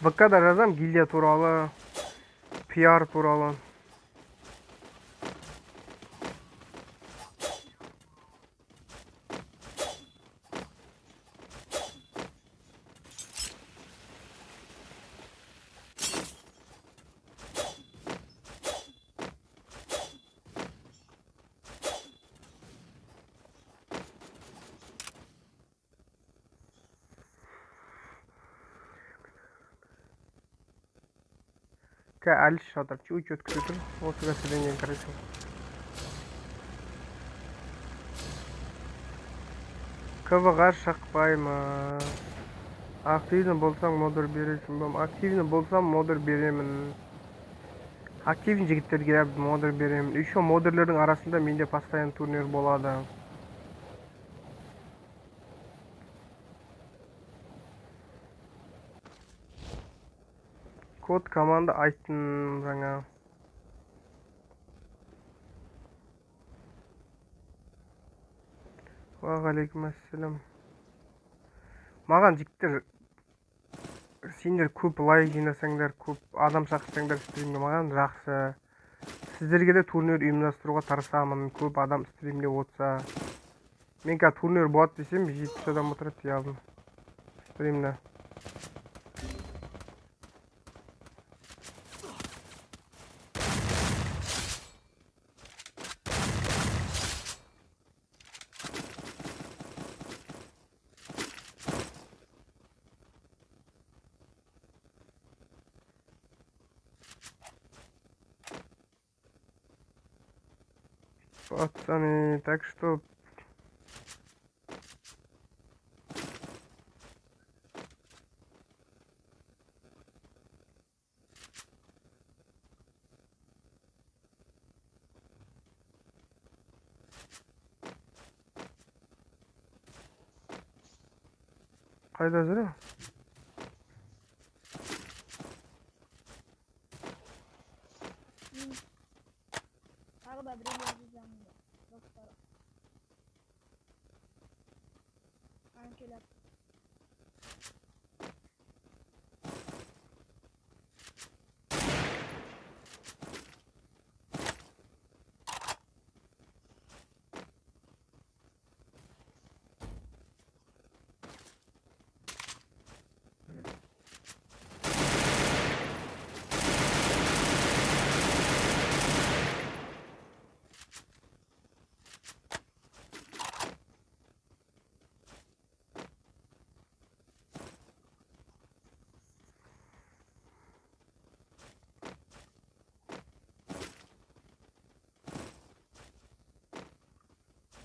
ВК-да жазам гильдия туралы, пиар туралы. Әліш жатыр, чуть өткізіп тұр. Осыға сізден кіресің. КВ-ға шықпаймыз. Активно болсаң модер бересің бом. Активно болсам модер беремін. Активный жігіттерге модер беремін. Еще модерлердің арасында менде постоянно турнир болады. Код команда айттым жаңа. Уағалейкум ассалам. Маған жігіттер, сендер көп лайк жинасаңдар, көп адам шақырсаңдар стримге, маған жақсы. Сіздерге де турнир ұйымдастыруға тырысамын, көп адам стримде отырса. Мен қазір турнир болады десем, 70 адам отырады яғын стримде. Пацаны, так что қайда жүр? Тағы да біреулер жазамын. Достар. Келеді.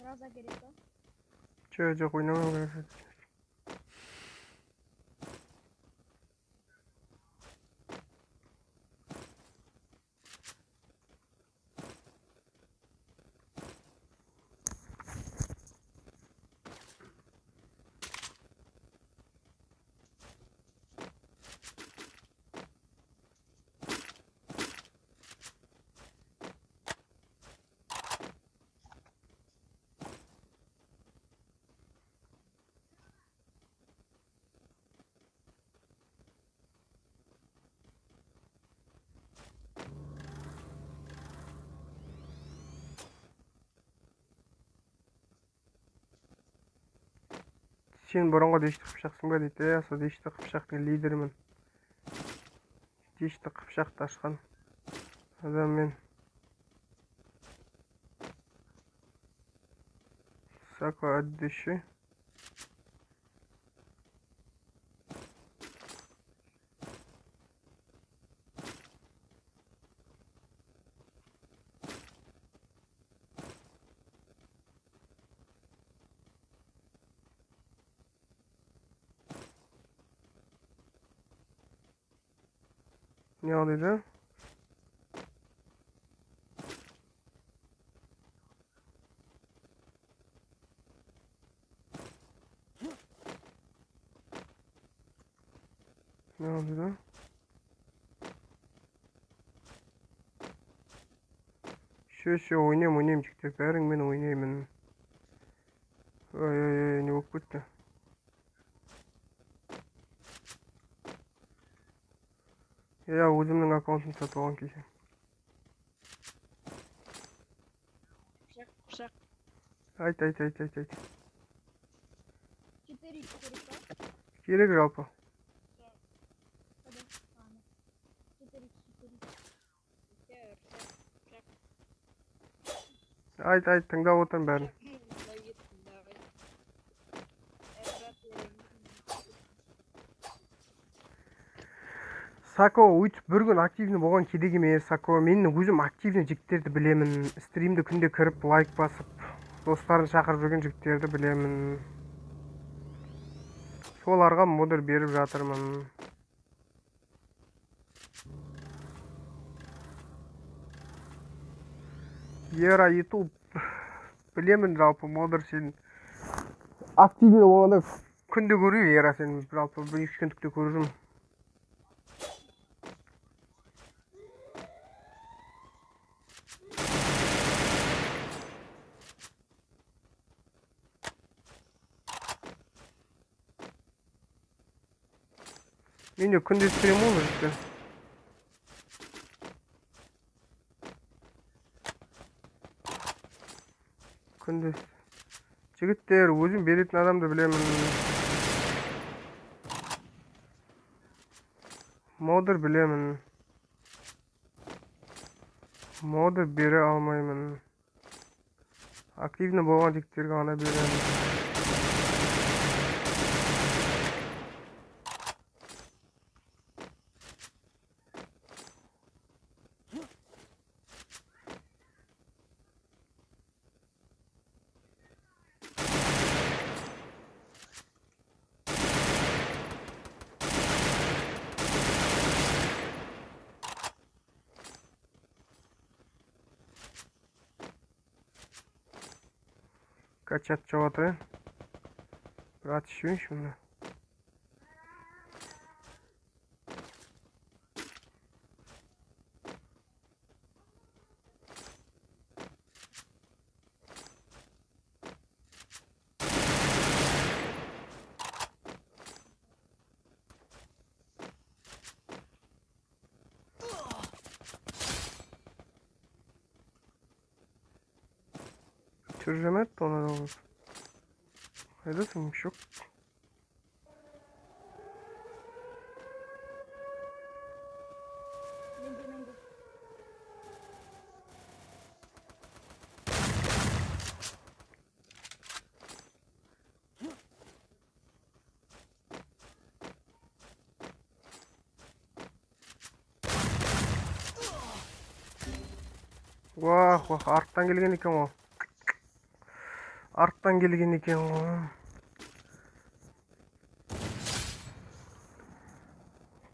Гроза керек па? Жоқ, ойнамау керек. Сен бұрынғы Дешті Қыпшақсың ба дейді. Сол Дешті Қыпшақтың лидерімін. Дешті Қыпшақты ашқан адам мен. Сако әддеші. Ne oluyordu? Ne oluyordu? Şu oynayayım çıktı. Verin ben oynayayım. Ой, не укутtu. Я өзімнің аккаунтын сатып алған кеше. Пшак. Айт. 4-4. Керек жалпы. Hadi. 4-4. Айт, тыңдап отырмын бәрін. Сако өйтіп бір күн активні болған керек емес. Сако, мен өзім активні жігіттерді білемін. Стримді күнде кіріп лайк басып, достарын шақырып жүрген жігіттерді білемін. Соларға модер беріп жатырмын. Ера, YouTube білемін жалпы модер сен активні болғанда күнде көру. Ера сен жалпы бір 2 күндікте көріп жүрмін. Менде күнде стрим olur işte. Күнде. Жігіттер, өзім беретін адамды білемін. Модер білемін. Модер бере алмаймын. Активні болған жігіттерге ғана беремін. Качать чего-то. Брат, еще мне. Çözüme donar olur. Hayırlısın çok. Vah, arttan gelgen ekan o. Arttan gelgen ekan o.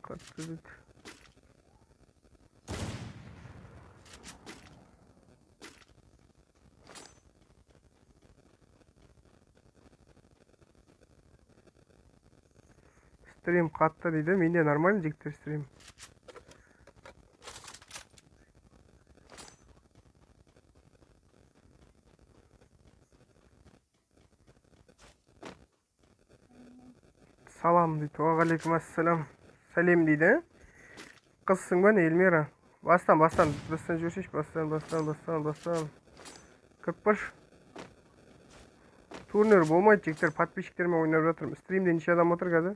Katladık. Стрим қатты дейді. Менде нормально жігіттер стрим. Салам дейді. Уағалейкум ассалам. Сәлем дейді. Қызсың ба не, Эльмира? Бастан жүрсеш. Бастан. Кіріп баршы. Турнир болмайды жігіттер, подписчиктермен ойнап жатырмын. Стримде неше адам отыр қазір?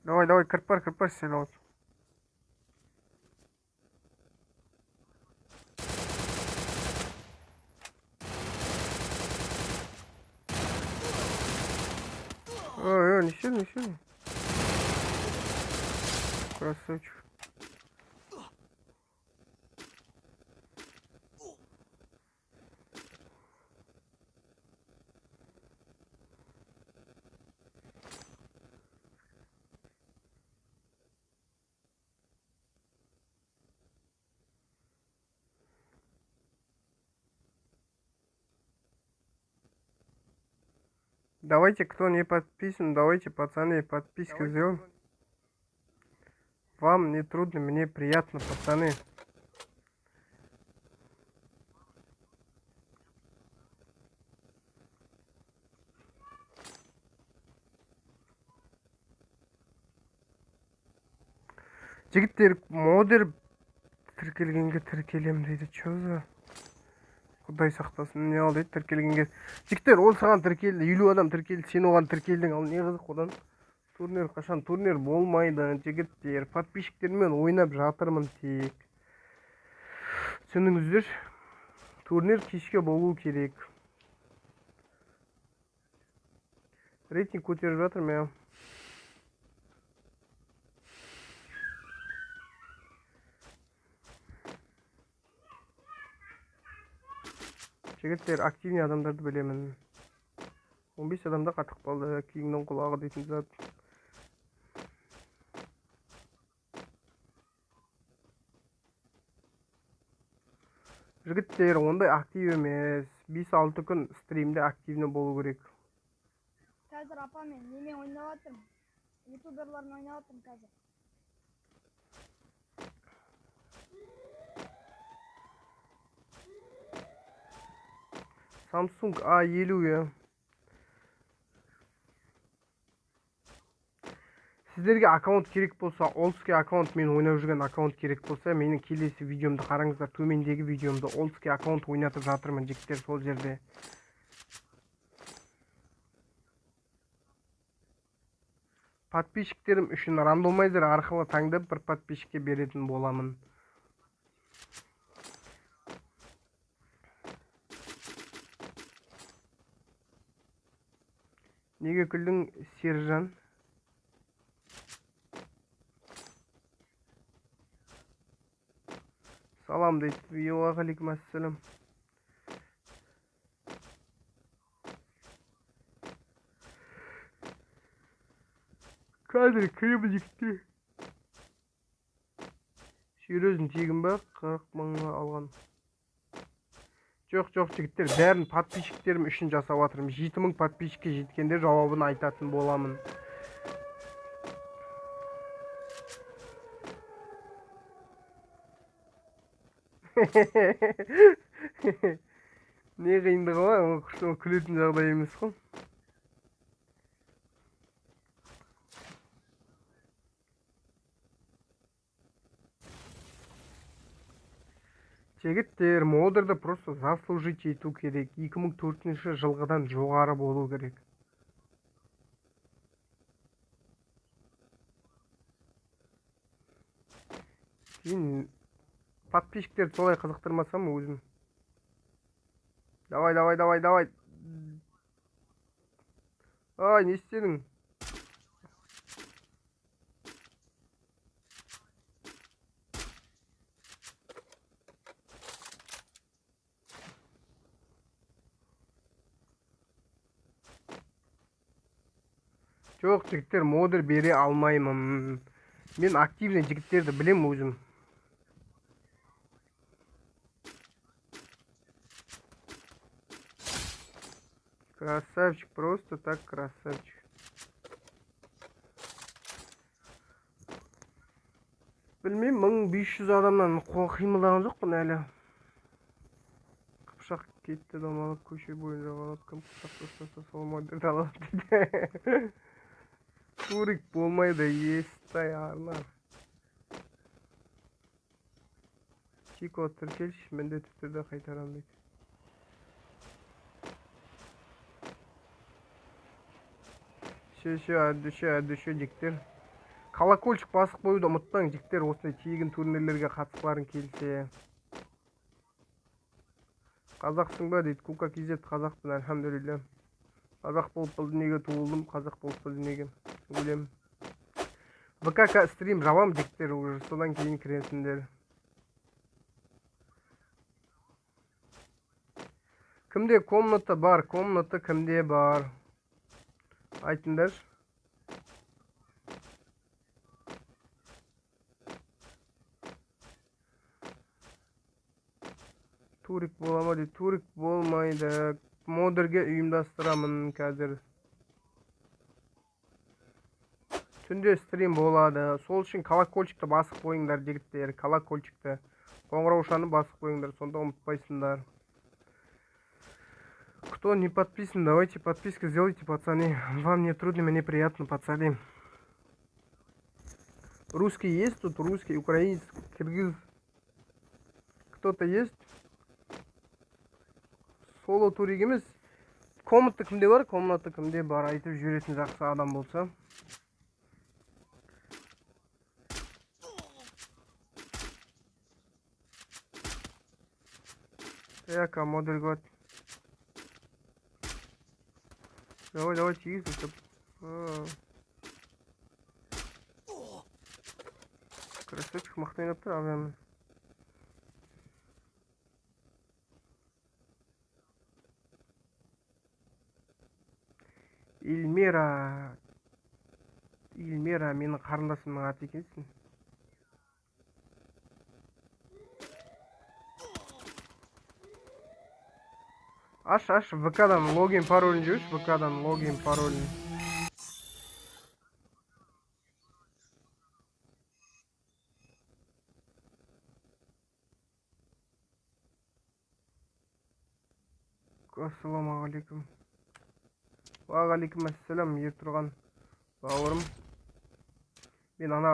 Давай, кіріп бар, сен от. Ой, ничего. Красавчик. Давайте, кто не подписан, давайте, пацаны, подписку сделаем. Вам не трудно, мне приятно, пацаны. Жігіттер, модер тіркелгенге тіркелем дейді. Чё за? Құдай сақтасын, не ал дейді тіркелгенге. Жігіттер, ол саған тіркелді, 50 адам тіркелді, сен оған тіркелдің, ал не қызық одан? Турнир қашан? Турнир болмайды, жігіттер. Подписчиктермен ойнап жатырмын тек. Түсіндіңіздер? Турнир кешке болу керек. Рейтинг көтеріп жатырмын, я. Жігіттер, активный адамдарды білемін. 15 адамда қатық қалды, киіңнің құлағы дейтін зат. Жігіттер, ондай актив емес. 5-6 күн стримде активны болу керек. Қазір апамен немен ойнап жатырмын. Ютуберларын ойнап жатырмын қазір. Samsung A50 ya. Сіздерге аккаунт керек болса, олдский аккаунт мен ойнап жүрген аккаунт керек болса, менің келесі видеомды қараңыздар. Төмендегі видеомды олдский аккаунт ойнатып жатырмын, жігіттер, сол жерде. Подписчиктерім үшін рандомайзер арқылы таңдап бір подписчикке беретін боламын. Неге күлдің, Сержан? Салам дейді. Уағалейкум ассалам. Қазір кіріп жігіттер. Серьезно тегін ба? 40 мыңға алған. Жоқ, жігіттер, бәрін подписчиктерім үшін жасап жатырмын. 7000 подписчикке жеткенде жауабын айтатын боламын. Не қиындығы бар, ол күлетін жағдай емес қой. Жігіттер, модерді просто заслужить ету керек. 2004 жылғыдан жоғары болу керек. Кейін подписчиктерді солай қызықтырмасам өзім. Давай. Ай, не істедің? Жоқ, жігіттер, модер бере алмаймын. Мен активный жігіттерді білем өзім. Красавчик, просто так красавчик. Білмеймін, 1500 адамнан қол қимылдаған жоқпын әлі. Қыпшақ кетті домалап көше бойын жағалап кім құсақ тастаса сол модерді алады дейді. Турик болмайды естай арнар. Чико тіркелші міндетті түрде қайтарам дейді. Шеше жіктер. Колокольчик басып қоюды ұмытпаң жіктер, осындай тегін турнирлерге қатысқыларың келсе. Қазақсың ба дейді, Кука Кизет қазақпын, әлхамдулилля. Қазақ болып бұл дүниеге туылдым, қазақ болып бұл дүниеге өлем. ВК стрим жабам жіктер, уже содан кейін кіресіңдер. Кімде комната бар, комната кімде бар? Айтыңдар. Турик болама дейді, турик болмайды. Модерге ұйымдастырамын қазір. Түнде стрим болады. Сол үшін колокольчикті басып қойыңдар жігіттер. Колокольчикті. Қоңыраушаны басып қойыңдар, сонда ұмытпайсыңдар. Кто не подписан, давайте подписку сделайте, пацаны. Вам не трудно, мне приятно, пацаны. Русский есть тут? Русский, украинец, киргиз. Кто-то есть? Соло турик емес. Комната кімде бар? Комната кімде бар? Айтып жүретін жақсы адам болса. Яка модель год. Давай, тигіз. Красавчик мақтай напты, абымен. Илмира, менің қарындасымның аты екенсің. Аш, ВК-дан логин паролін жүріш, ВК-дан логин паролін. Ассаламу алейкум. Уағалейкум ассалам, ер тұрған бауырым. Мен ана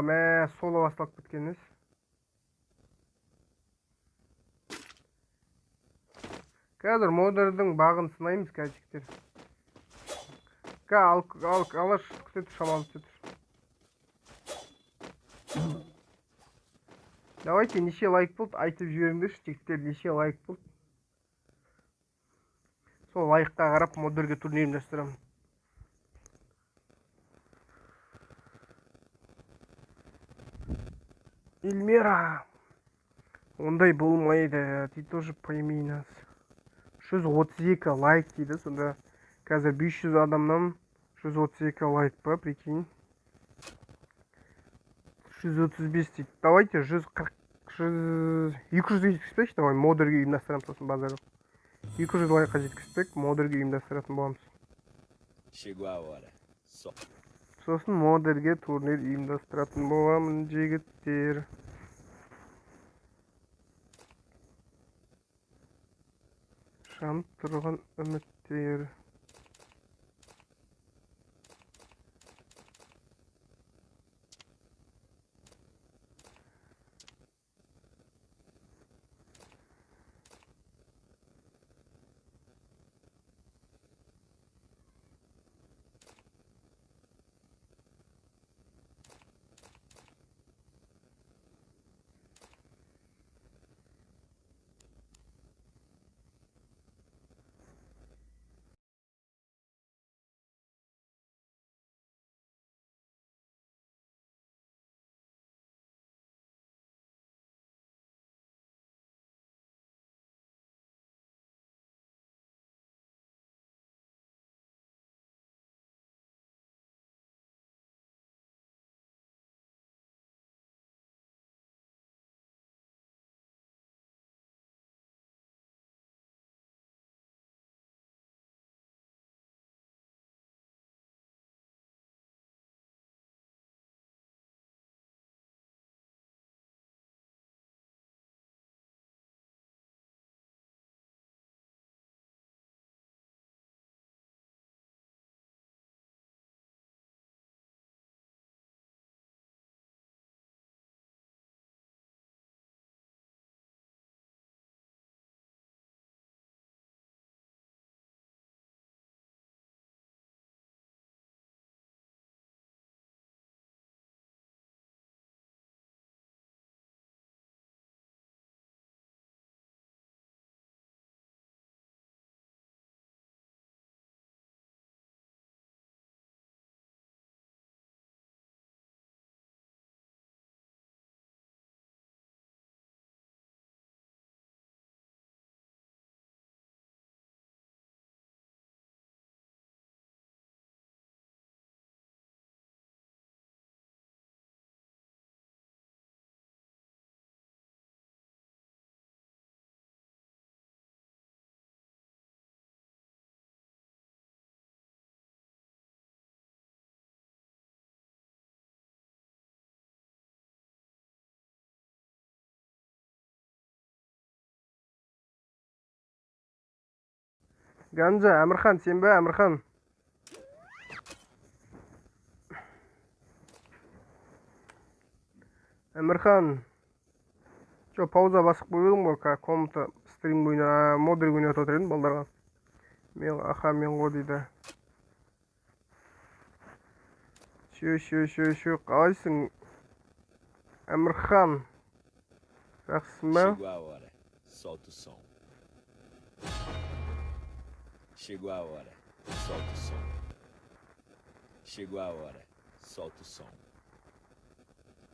соло басталып кеткеніз. Қазір модердің бағын сынаймыз кәжіктер. Алаш күтетіп шамалы түтір. Давайте неше лайк болды, айтып жіберіңдер, жігіттер, неше лайк болды. Сол лайыққа қарап модерге турнир ұйымдастырамын. Эльмира, ондай болмайды, ты тоже пойми нас. 132 лайк дейді, сонда қазір 500 адамнан 132 лайк па, прикинь. 135 дейді. Давайте 200 жеткізбекші, давай модерге ұйымдастырамыз, сосын базар. 200 лайкқа жеткізбек, модерге ұйымдастыратын боламыз. Chegou a hora. Сосын модерге турнир ұйымдастыратын боламын, жігіттер. Жанып тұрған үміттер. Ганжа, Әмірхан, сен бе, Әмірхан? Әмірхан. Жо, пауза басып қойдың ба, комната стрим ойна, модерик ойнап отыр едім балдарға. Мен аха мен ғой дейді. Шө, қалайсың? Әмірхан. Жақсың ба? Chegou a hora. Solta o som. Chegou a hora. Solta o som. Chegou a hora. Solta o som.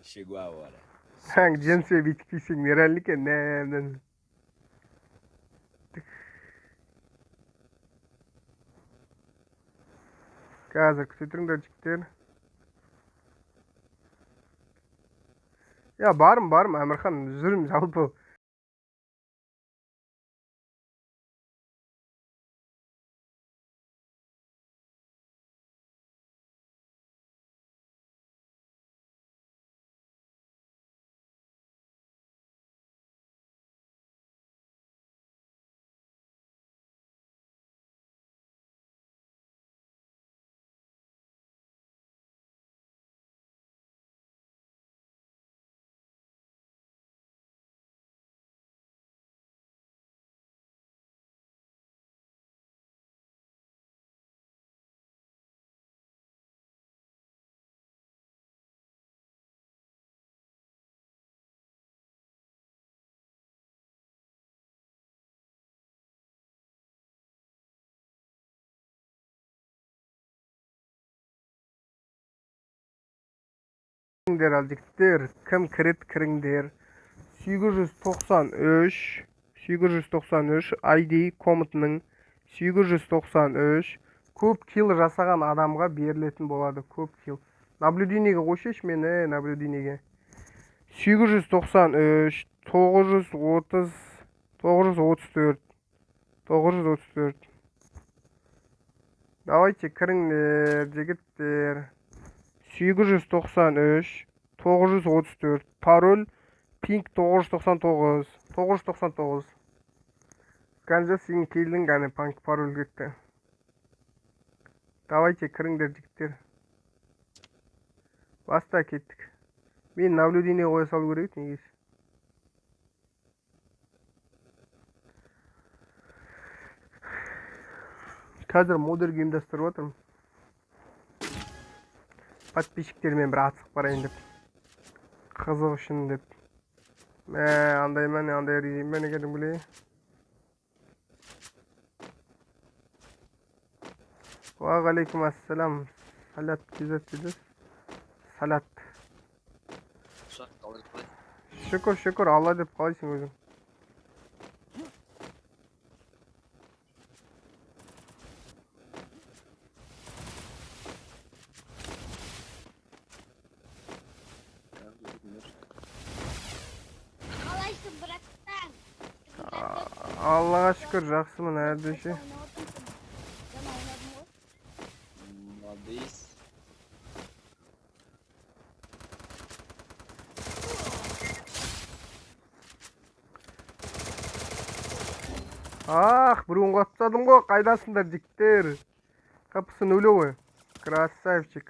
Chegou a hora. Sen cinsiye bitkiysin, nerellik ya ne? Қазір күтетіңдер жігіттер. Ya барым, Әмірхан, жүрім жалпы. Кіріңдер ал жігіттер, кім кірет кіріңдер. 893 ID комытының 893 көп килл жасаған адамға берілетін болады. Көп килл. Наблюдениеге қойшеш мені, наблюдениеге. 893 934. Давайте кіріңдер жігіттер. 893 934 пароль ping 999. Ганжа сен келдің ғане пароль кетті. Давайте кіріңдер жігіттер. Баста кеттік. Мен наблюдение қоя салу керек негізі. Қазір модерик ұйымдастырып отырмын. Подписчиктермен бір атысып барайын деп. Қызық үшін деп. Андай режим мен екенін білейін. Уағалейкум ассалам. Салат кезеттеді. Салат. Шүкір, Алла деп қалайсың өзің? Қалайсың, браттан? Аллаға шүкір, жақсымын әрдеше. Молодец. Біреуін қаттадым ғой, қайдасыңдар жігіттер? Қапысы нөлі ғой. Красавчик.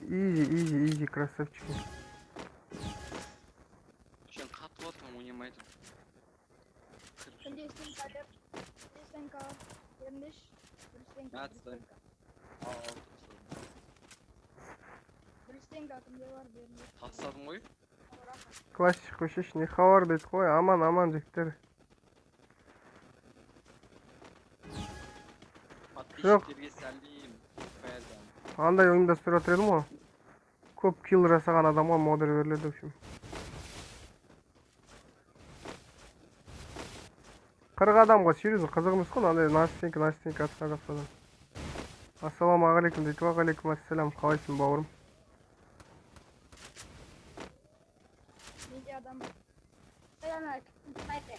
Изи, красавчики. Сен қатып отырмын, ойнамайды. Тастадым ғой. Классик көшеш, не хабар дейді қой, аман жігіттер. подписчиктерге сәлем. Баярдан. Андай ұйымдастырып отыр едім ғой. Көп килл жасаған адамға модер беріледі, в общем. 40 адамға серьезно қызық емес қой, андай настенька атқан жақсадан. Ассалаумағалейкум дейді. Уағалейкум ассалам. Қалайсың, бауырым? Неде адам бар? Selamünaleyküm. Haydi.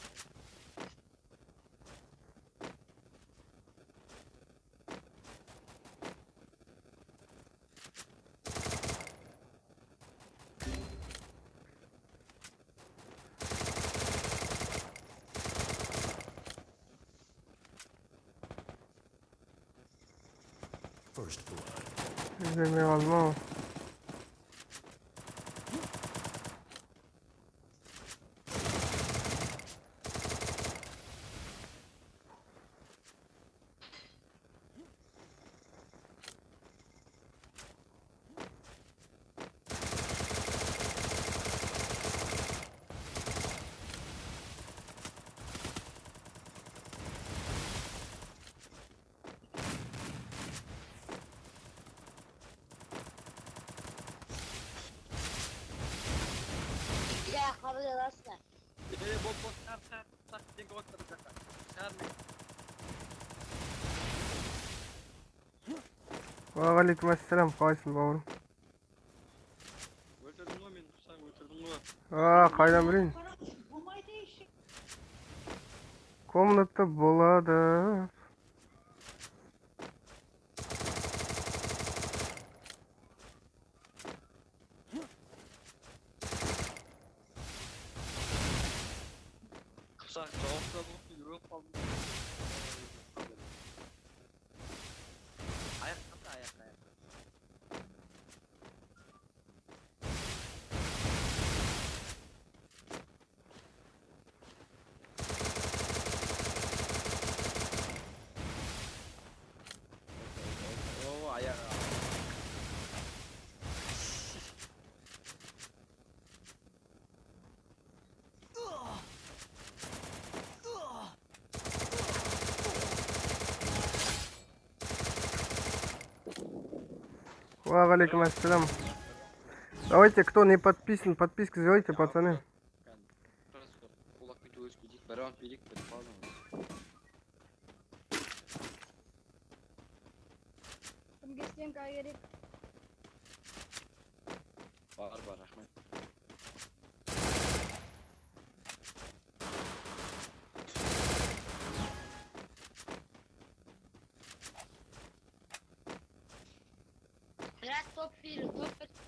İzlemeye lazım ama. Ya kabul edersin. Bot şar. Tak denk otur kaka. Şar mı? Уағалейкум ассалам. Қалайсың, бауырым? Өлтірдің ғой мен, құсаң өлтірдің ғой. Қайдан білейін? Комната болады. Құсақ жауапта болып өліп қалдым. Аяқ қандай аяқ. О, аяқ. Уағалейкум ассалам. Давайте, кто не подписан, подписки сделайте, пацаны. Просто кулак бит өз бедик, бір раунд бедик, бір қалдым. Кімге стенка керек? Бар, рахмет. Biraz top verin, top verin.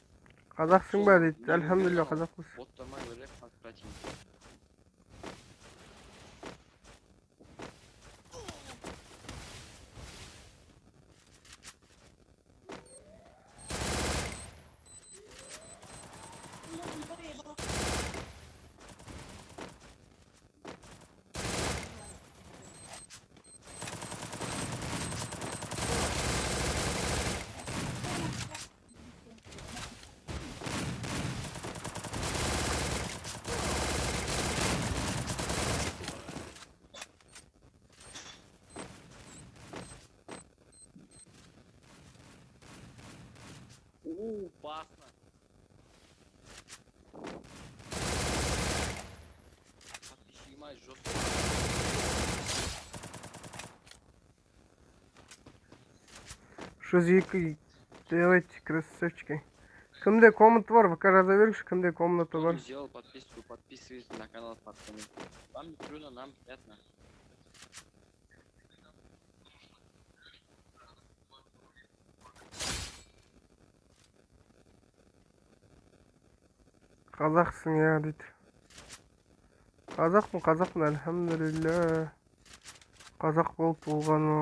Қазақсың ба дейді. Әлхамдулилля, қазақпыз. Боттармай өліп қатыратайын. Опасно. Подписчигима жестко. Шузики, давайте, красавчики. Кімде комната бар, ВК жаза беріңізші, кімде комната Кто бар. не сделал подписку, подписывайтесь на канал, пацаны. Вам не трудно, нам приятно. Қазақсың, я, дейді. Қазақпын, әлхамдулилля. Қазақ болып туылған о.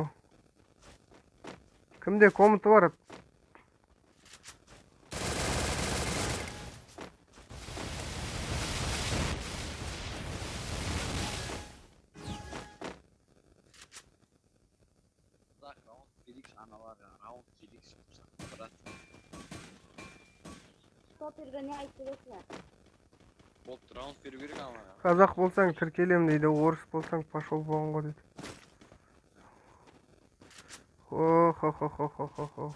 Кімде комната бар? Так, раунд Феликс, аналар, раунд Феликс. Брат, Top vergen ne айтырсыздар? вот раунд беру керек ама. Қазақ болсаң тіркелем дейді, орыс болсаң пошел болған ғой дейді. Хо-хо-хо-хо-хо-хо.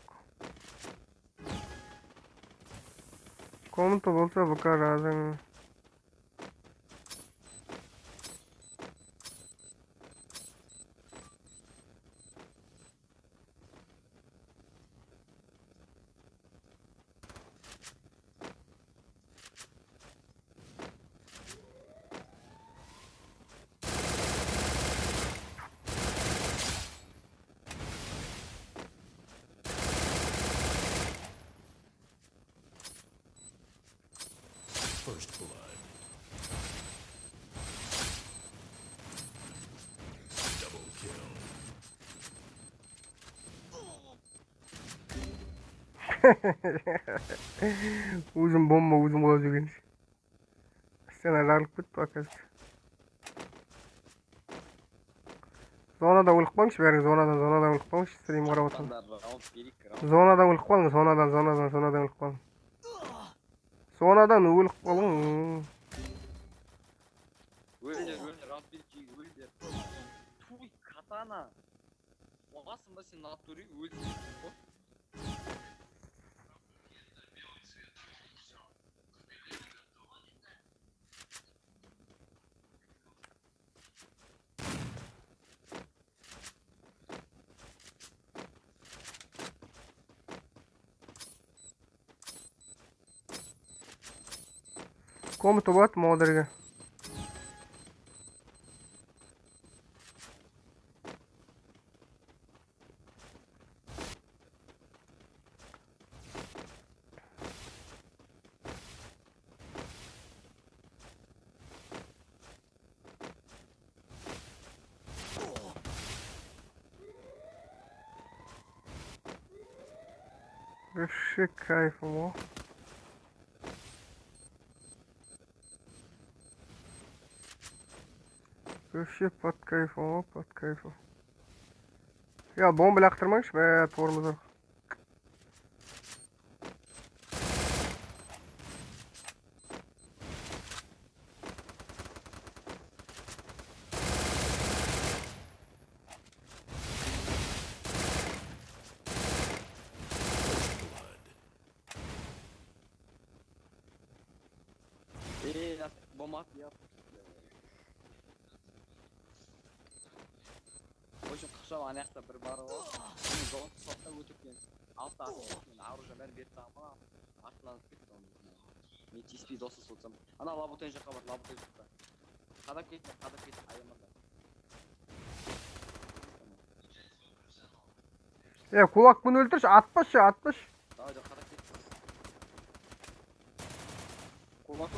Комната болса ВК жазың. First blood. Double kill. Өзім бомба өзім қойып жүрген. Сцена жарылып кетті оказывается. Зонадан өліп қалыңызшы бәріңіз, зонадан өліп қалыңызшы, стрим қарап отырмын. раунд берейік, раунд. Зонадан өліп қалың, зонадан өліп қалың. Зонадан өліп қалың. Өлдер, раунд берейік, өлдер. Туй, катана. Оғасың ба сен натури өлсің. Комната болады модерге. Вообще кайфом, о. Вообще под кайфом, о, под кайфом. Ya bomba laqtırmaymış be tormuzu. Bomba at yap. Qo'shin qishloq anaqda bir bari bor. Uni zo'q soqqa o'tibken. Altta men arujalar bertama. Atlanib ketdi. Men TSP do'sti so'tsam. Ana laboten жаққа бар, laboten жаққа. Qadab ketdi, ayamada. Ya kulak bunu öldürüş, 60 ya 60. Daha qadab ketdi. Kulak.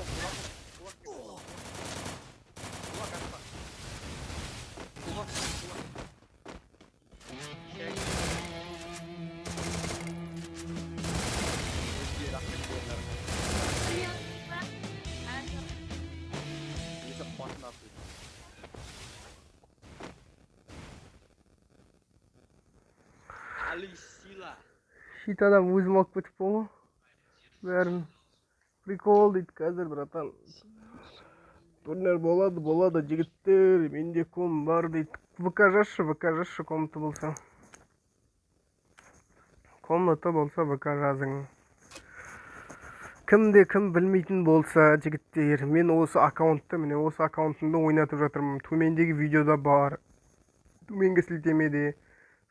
Алисила. Shit adam өзім алып кетіп болу. Бәрін прикол дейді қазір, братан. Турнир болады жігіттер, менде ком бар дейді. ВК жазшы комната болса. Комната болса ВК жазың. Кімде кім білмейтін болса жігіттер, мен осы аккаунтта, міне осы аккаунтымда ойнатып жатырмын. Төмендегі видеода бар. Төменгі сілтемеде.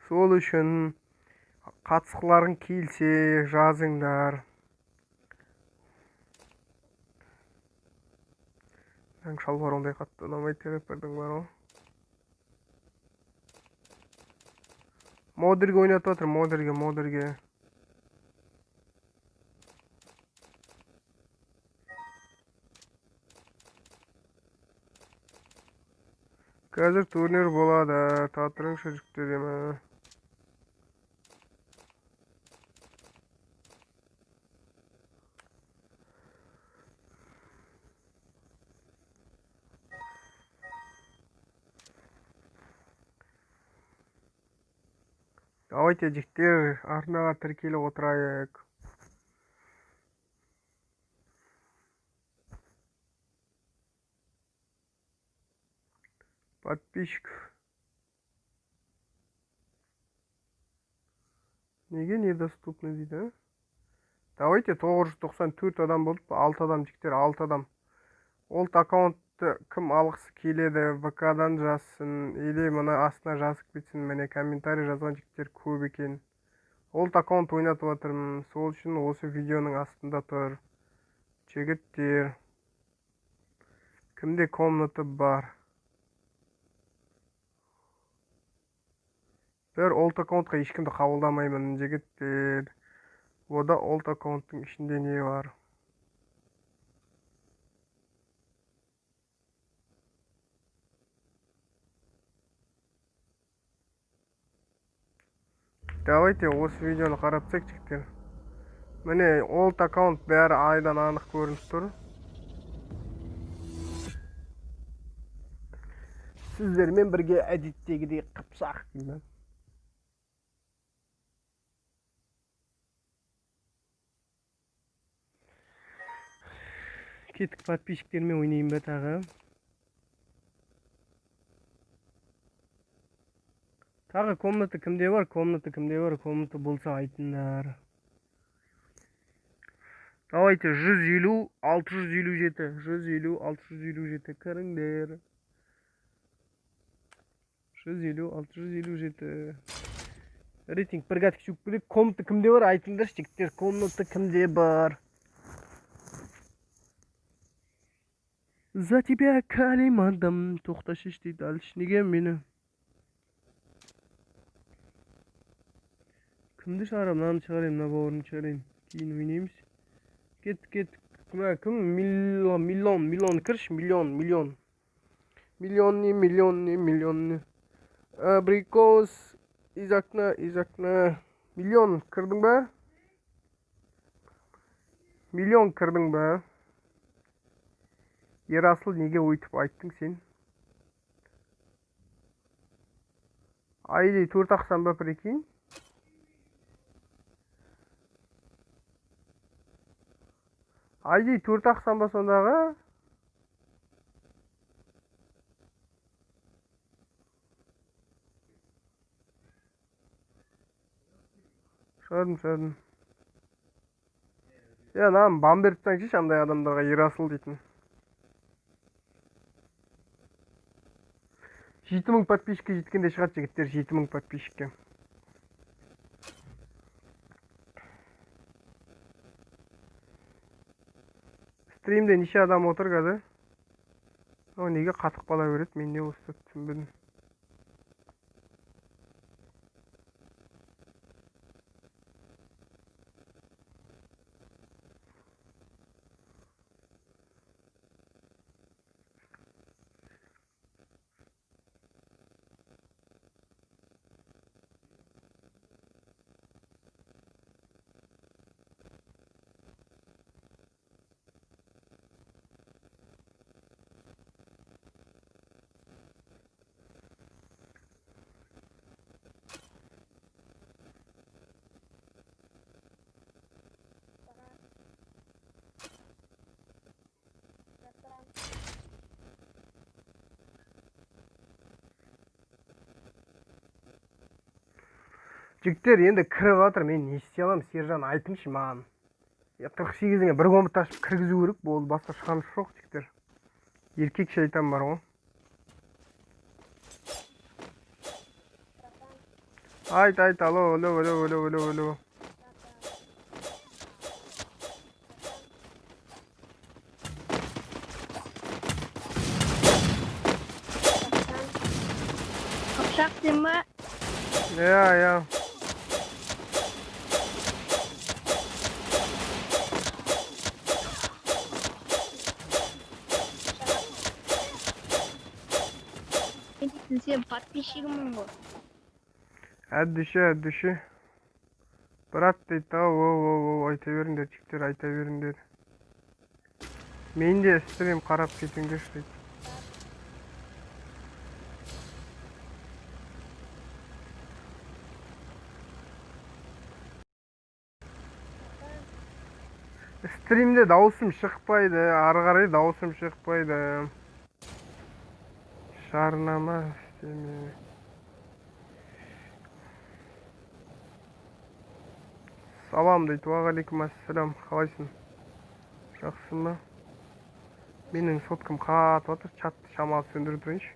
Сол үшін қатысқыларың келсе жазыңдар. Мен шалбар ондай қатты ұнамайды рэпердің бар ғой. Модерге ойнатып жатыр, модерге. Қазір турнир болады, татырыңшы жүктедемі. Давайте жігіттер, арнаға тіркеліп отырайық. Подписчиков Неге недоступны дейді? Давайте 994 адам болып, 6 адам жіктер, 6 адам. Олд аккаунтты кім алғысы келеді, ВК-дан жазсын, или мұны астына жазып кетсін, міне комментарий жазған жіктер көп екен. Олд аккаунт ойнатып жатырмын, сол үшін осы видеоның астында тұр. Жігіттер, кімде комнаты бар? Бір олд аккаунтқа ешкімді қабылдамаймын, жігіттер. Ода олд аккаунттың ішінде не бар? Давайте осы видеоны қарапсақ жігіттер. Міне олд аккаунт бәрі айдан анық көрініп тұр. Сіздермен бірге әдеттегідей қыпсақ деймін. Кеттік подписчиктермен ойнайын ба тағы. Тағы комната кімде бар? Комната кімде бар? Комната болса айтыңдар. Давайте 150, 657. 150, 657. Кіріңдер. 150, 657. Рейтинг бір қатық шуып келек. Комната кімде бар? Айтыңдар жігіттер. Комната кімде бар? За тебя калимадам. Тоқташыш дейді. Алыш неге мені? Кімді шығарам? Мынаны шығарайым, мына бауырын шығарайым. Кейін ойнаймыз. Кет. Кім? Миллион. Кірш, миллион. Миллион не. Абрикос. Из окна. Миллион кірдің ба? Миллион кірдің ба? Ерасыл неге өйтіп айттың сен? Айды төрт ақсан ба прикинь? Айды төрт ақсан ба сондағы? Шығардым. Нам бам беріп таңшы шамдай адамдарға Ерасыл дейтін. 7000 подписчикке жеткенде шығады жігіттер, 7000 подписчикке. Стримде неше адам отыр қазір? О, неге қатық бала береді? Мен не осы түсінбедім. Жігіттер енді кіріп жатыр, мен не істей аламын? Сержан айтыңшы маған. 48-іңе бір комнат ашып кіргізу керек, болды, басқа шанс жоқ жігіттер. Еркек шайтан бар ғой. Айт, алло. Қыпшақ дейм ба? Я. Сен подписчигімін ғой. Әддіші. Брат дейді, айта беріңдер, жігіттер, айта беріңдер. Мен де стрим қарап кетіңдер дейді. Стримде дауысым шықпайды, ары қарай дауысым шықпайды. Шарнама істеме. Салам дейді. Уағалейкум ассалам. Қалайсың? Жақсың ба? Менің соткам қатып жатыр. Чатты шамалы сөндіріп тұрайыншы.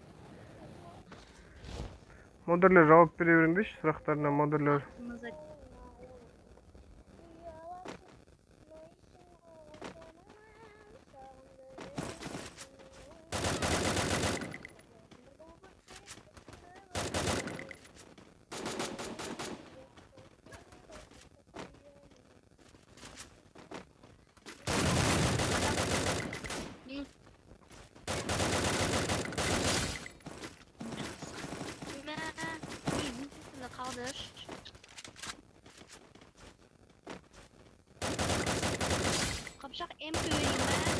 Модерлер жауап бере беріңдерші сұрақтарына, модерлер. Kaldır. Kapşak emki vereyim ben.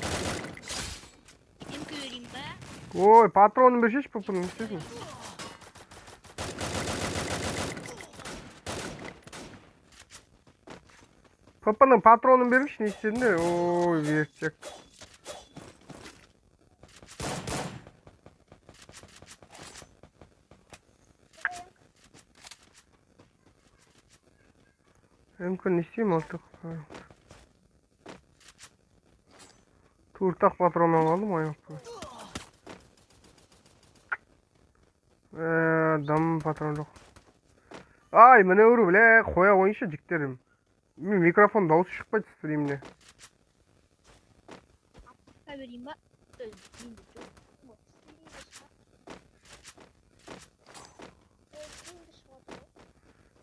Emki vereyim ben. Ой, патронын бершеші пұпырын, не істесің? Пұпырның патронын беріңші, не істедің де? Ой, верчек. Мүмкін не істеймін алтық. Туртақ патроннан қалдым аяқпы. Дам патрон жоқ. Ай, міне ұры, біле, қоя қойыншы жіктерім. Мен микрофон дауысы шықпайды стриміне. Apka vereyim ben.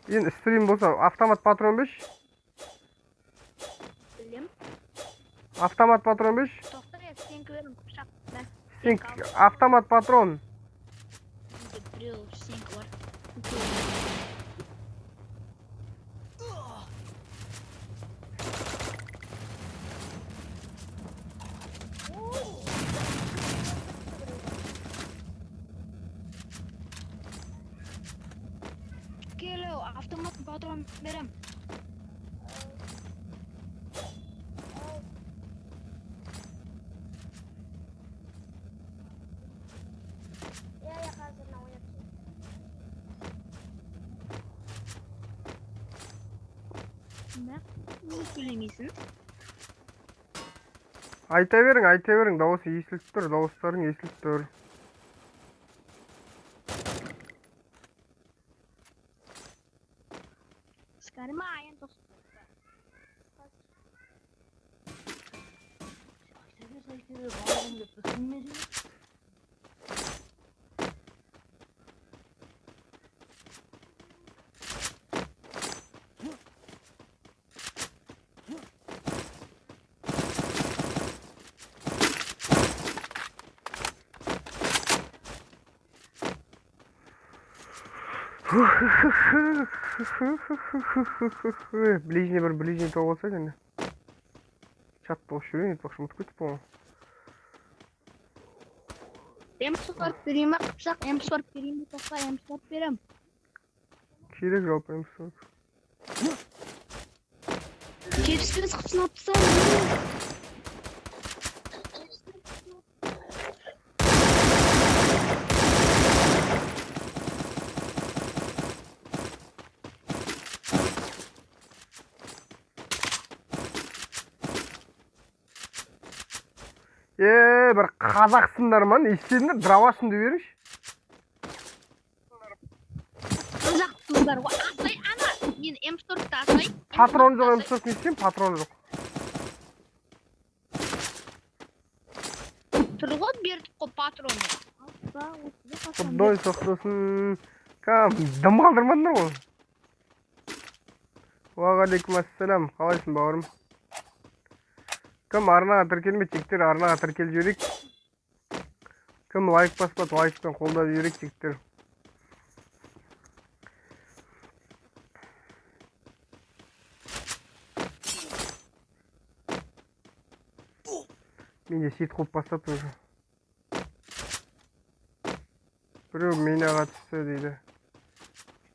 Енді стрим болса, автомат патрон беш. Bildim. Автомат патрон беш. Tohta ya sen görürüm kapşak. Ben. Сен автомат патрон. Bir de grill sink var. Geliyor avtomat patron verem. Ya hazırla oynatayım. Ne? Ne söylemiyorsun? Айта берің, дауысы естіліп тұр, дауыстарың естіліп тұр. Çıkarma ayın dostu. Ближний то болса екен. Чат болып жүрейін, етпақшы ұмытып кетіп болған. Em sorp vereyim mi kapşak? Em sorp vereyim mi tohta? Em sorp verem. Керек жалпы емсі. Kepsiz kıpsın atsan. Бір қазақсыңдар ма? Не істедіңдер? Дравасымды беріңші. Kızlar var. Asay ana. Men em sorpta asay. Патрон жоқ, емсі не істеймін? Патрон жоқ. Turgut berdik o patronu. Құдай сақтасын. Дым қалдырмадыңдар ғой. Уағалейкум ассалам. Қалайсың бауырым? Кім арнаға тіркелмей, жігіттер арнаға тіркел жіберейік. Кім лайк баспады, лайкпен қолдап жіберейік жігіттер. Менде сет қойып бастапты уже. Біреу мені қатысты дейді.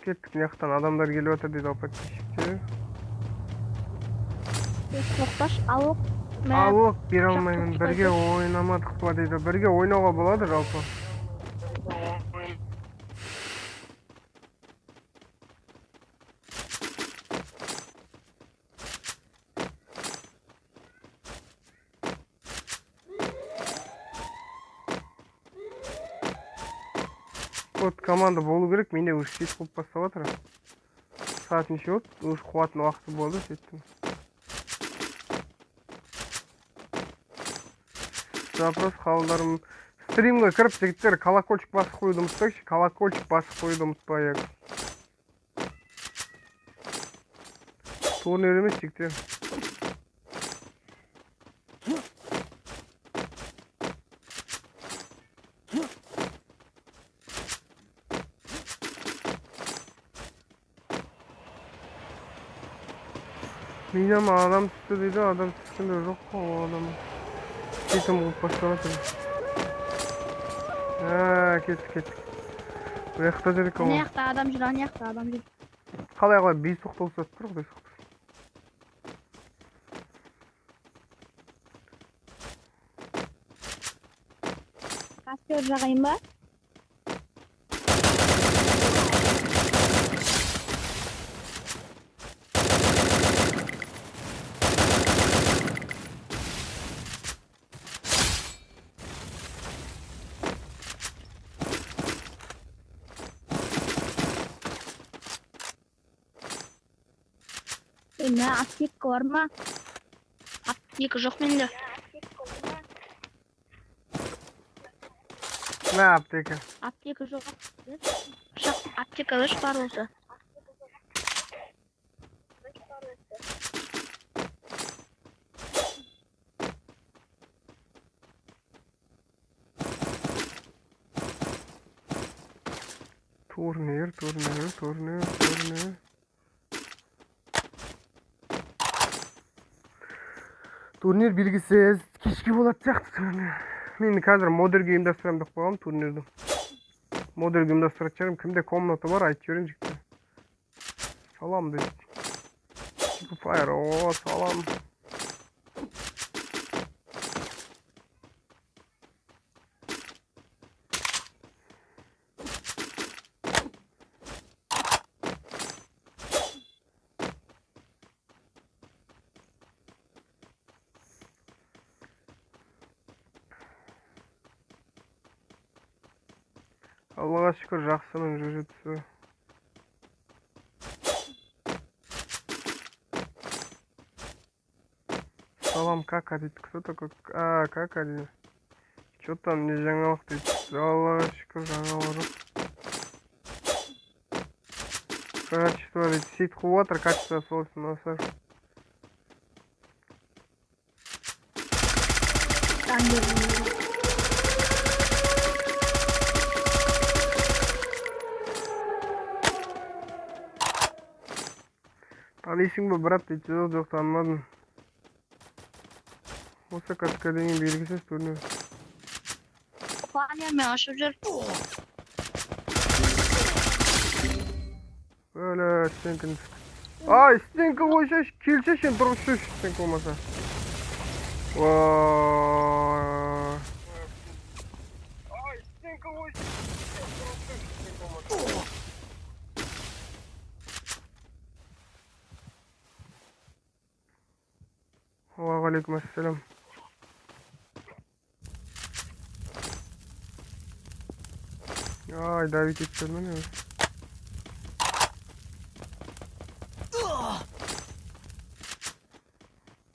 Кеттік, мияқтан адамдар келіп отыр дейді подписчиктер. Тоқташ алып. Аллық бере алмаймын, бірге ойнамадық па дейді. Бірге ойнауға болады жалпы. Вот команда болу керек. Менде уже сет қылып бастап жатыр. Саат неше болды? Уже қуатын уақыты болды сеттің. Запрос қабылдарым. Стримге кіріп жігіттер колокольчик басып қоюды ұмытпайықшы. Колокольчик басып қоюды ұмытпайық. Турнир емес жігіттер. Менің адам түсті дейді, адам түскенде жоқ қой ол адам. Кетім қылып бастап жатыр. Кеттік. Бұл жақта жүрек Ана ол. жақта адам жүр, ана жақта адам жүр. Қалай бей соқталысып тұр, құдай соқталсын. Каспер жағайын ба? Мә, аптека бар ма? Аптека жоқ менде. Мә, аптека. Аптека жоқ. Аптека үш бар осы. Турнир. Турнир белгісіз. Кешке болады сияқты турнир. Мен қазір модерге ұйымдастырамын деп қойғам турнирді. Модерге ұйымдастыратын шығармын. Кімде комната бар, айтып жіберейін жігіттер. Салам дейді. Файр, о, салам. Аллаға шүкір, жақсының жүрітісі. Салам, кака дейді. Кто такой? Кака дейді. Чё там не жаңалық дейді. Аллаға шүкір, жаңалығы. Качество дейді. Сейт қуып отыр, качество солсын, насар. Танисың ба, брат дейді. Жоқ, танымадым. Осы катқа деген белгісіз турнир. Компаниямен ашып жүр. Өлі, стенкін. Ай, стенкі қойшаш, келшешен тұрғышы стенкі болмаса. Ай, стенкі қойшаш, стенкі болмаса. Уағалейкум ассалам. Ай, давить етсен мені өз.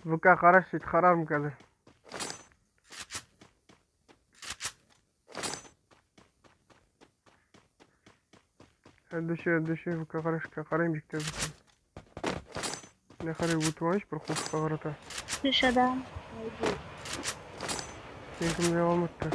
ВК қараш дейді, қарарым қазір. Әдіші ВК қарашқа қарайым жіктер бұсын. Не қарай өтіп бір қошқа қарата. Үш адам. Сен кімде қалмытты?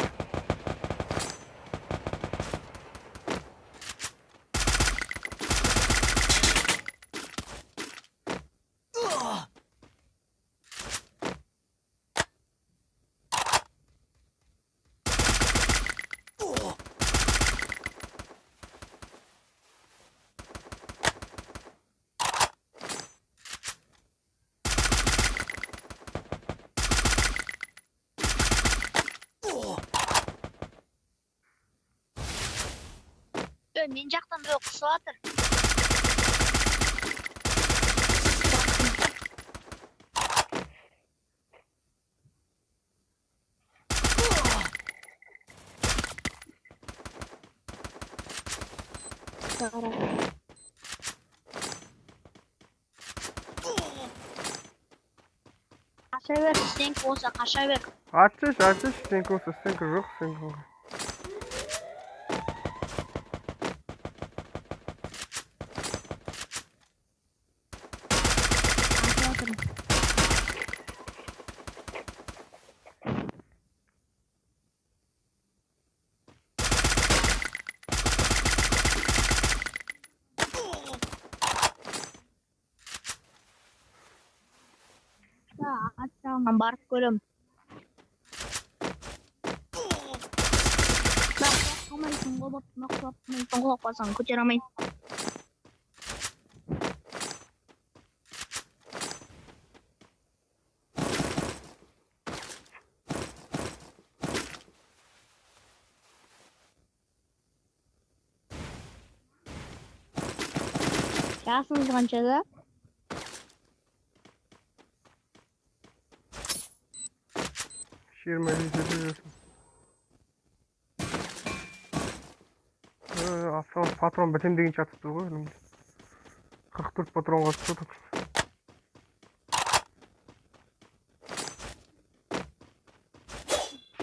Мен жақтан біреу қысып жатыр. Тара. Қаша бер, стенк болса қаша бер. Açış, stink olsa stink yok, stink yok. Қаша жатырмын. Ат жағынан барып көрем. Алмайсың ғой, нақтылапмайсың ғой, қойсаң көтере алмайсың. Жасыңыз қаншада? Şiirme ediyorsun. Aslında patron bütün deyin çatıp dur koy. 44 patron kaçtı.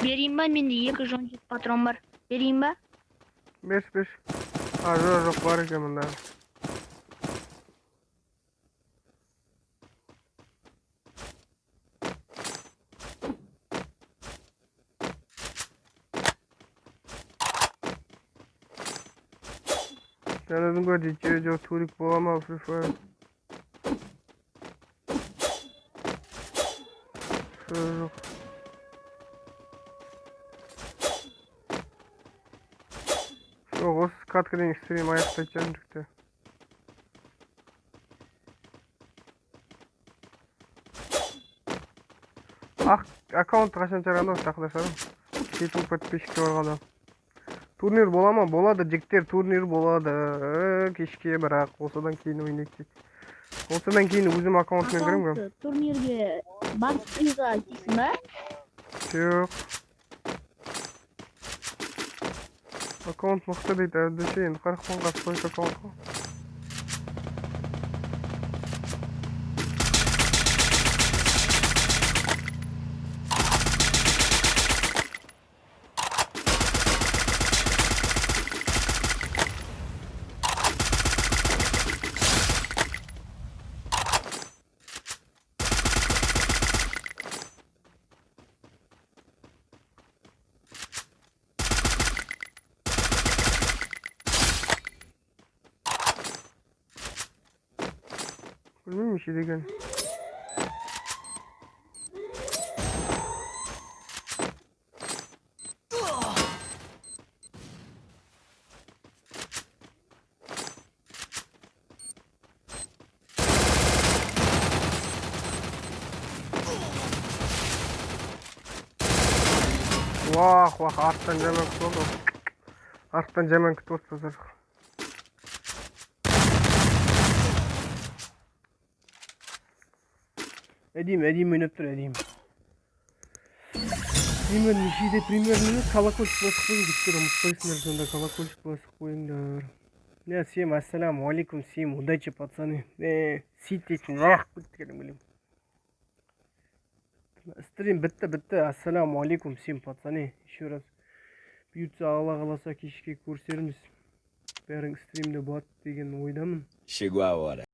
Берейін ба? Менде 217 патрон бар. Берейін ба? 5. Yok var ekan bunda. Sen go diye jo turik boğama Free Fire. Yok. Yok, o katkıdan ekstrem ayakta içerimlikte. Аккаунт қашан шығарғанда сақташарым. 7000 подписчики бар ғана. Турнир бола ма? Болады, жігіттер, турнир болады. Кешке бірақ осыдан кейін ойнайық дейді. Осыдан кейін өзім аккаунтмен кіремін. Турнирге басқызға дейсің ба? Жоқ. Аккаунт мықты дейді, әдісі енді 40 мыңға стоит аккаунтқа. Bilmiyorum şey деген. Vah vah, arttan hemen kutu. Arttan hemen kutu olsa. Edeyim oynап тұр, edeyim. Примерно şeyde примерно колокольчик басып қойың жігіттер, ұмытпайсыңдар сонда колокольчик басып қойыңдар. Я всем ассаламу алейкум, всем удачи, пацаны. Сит дейтін ақ бітті кәдімгілем. Стрим бітті, ассаламу алейкум, всем пацаны. Еще раз бұйыртса Алла қаласа кешке көрісерміз. Бәрің стримде болады деген ойдамын. Chegou a hora.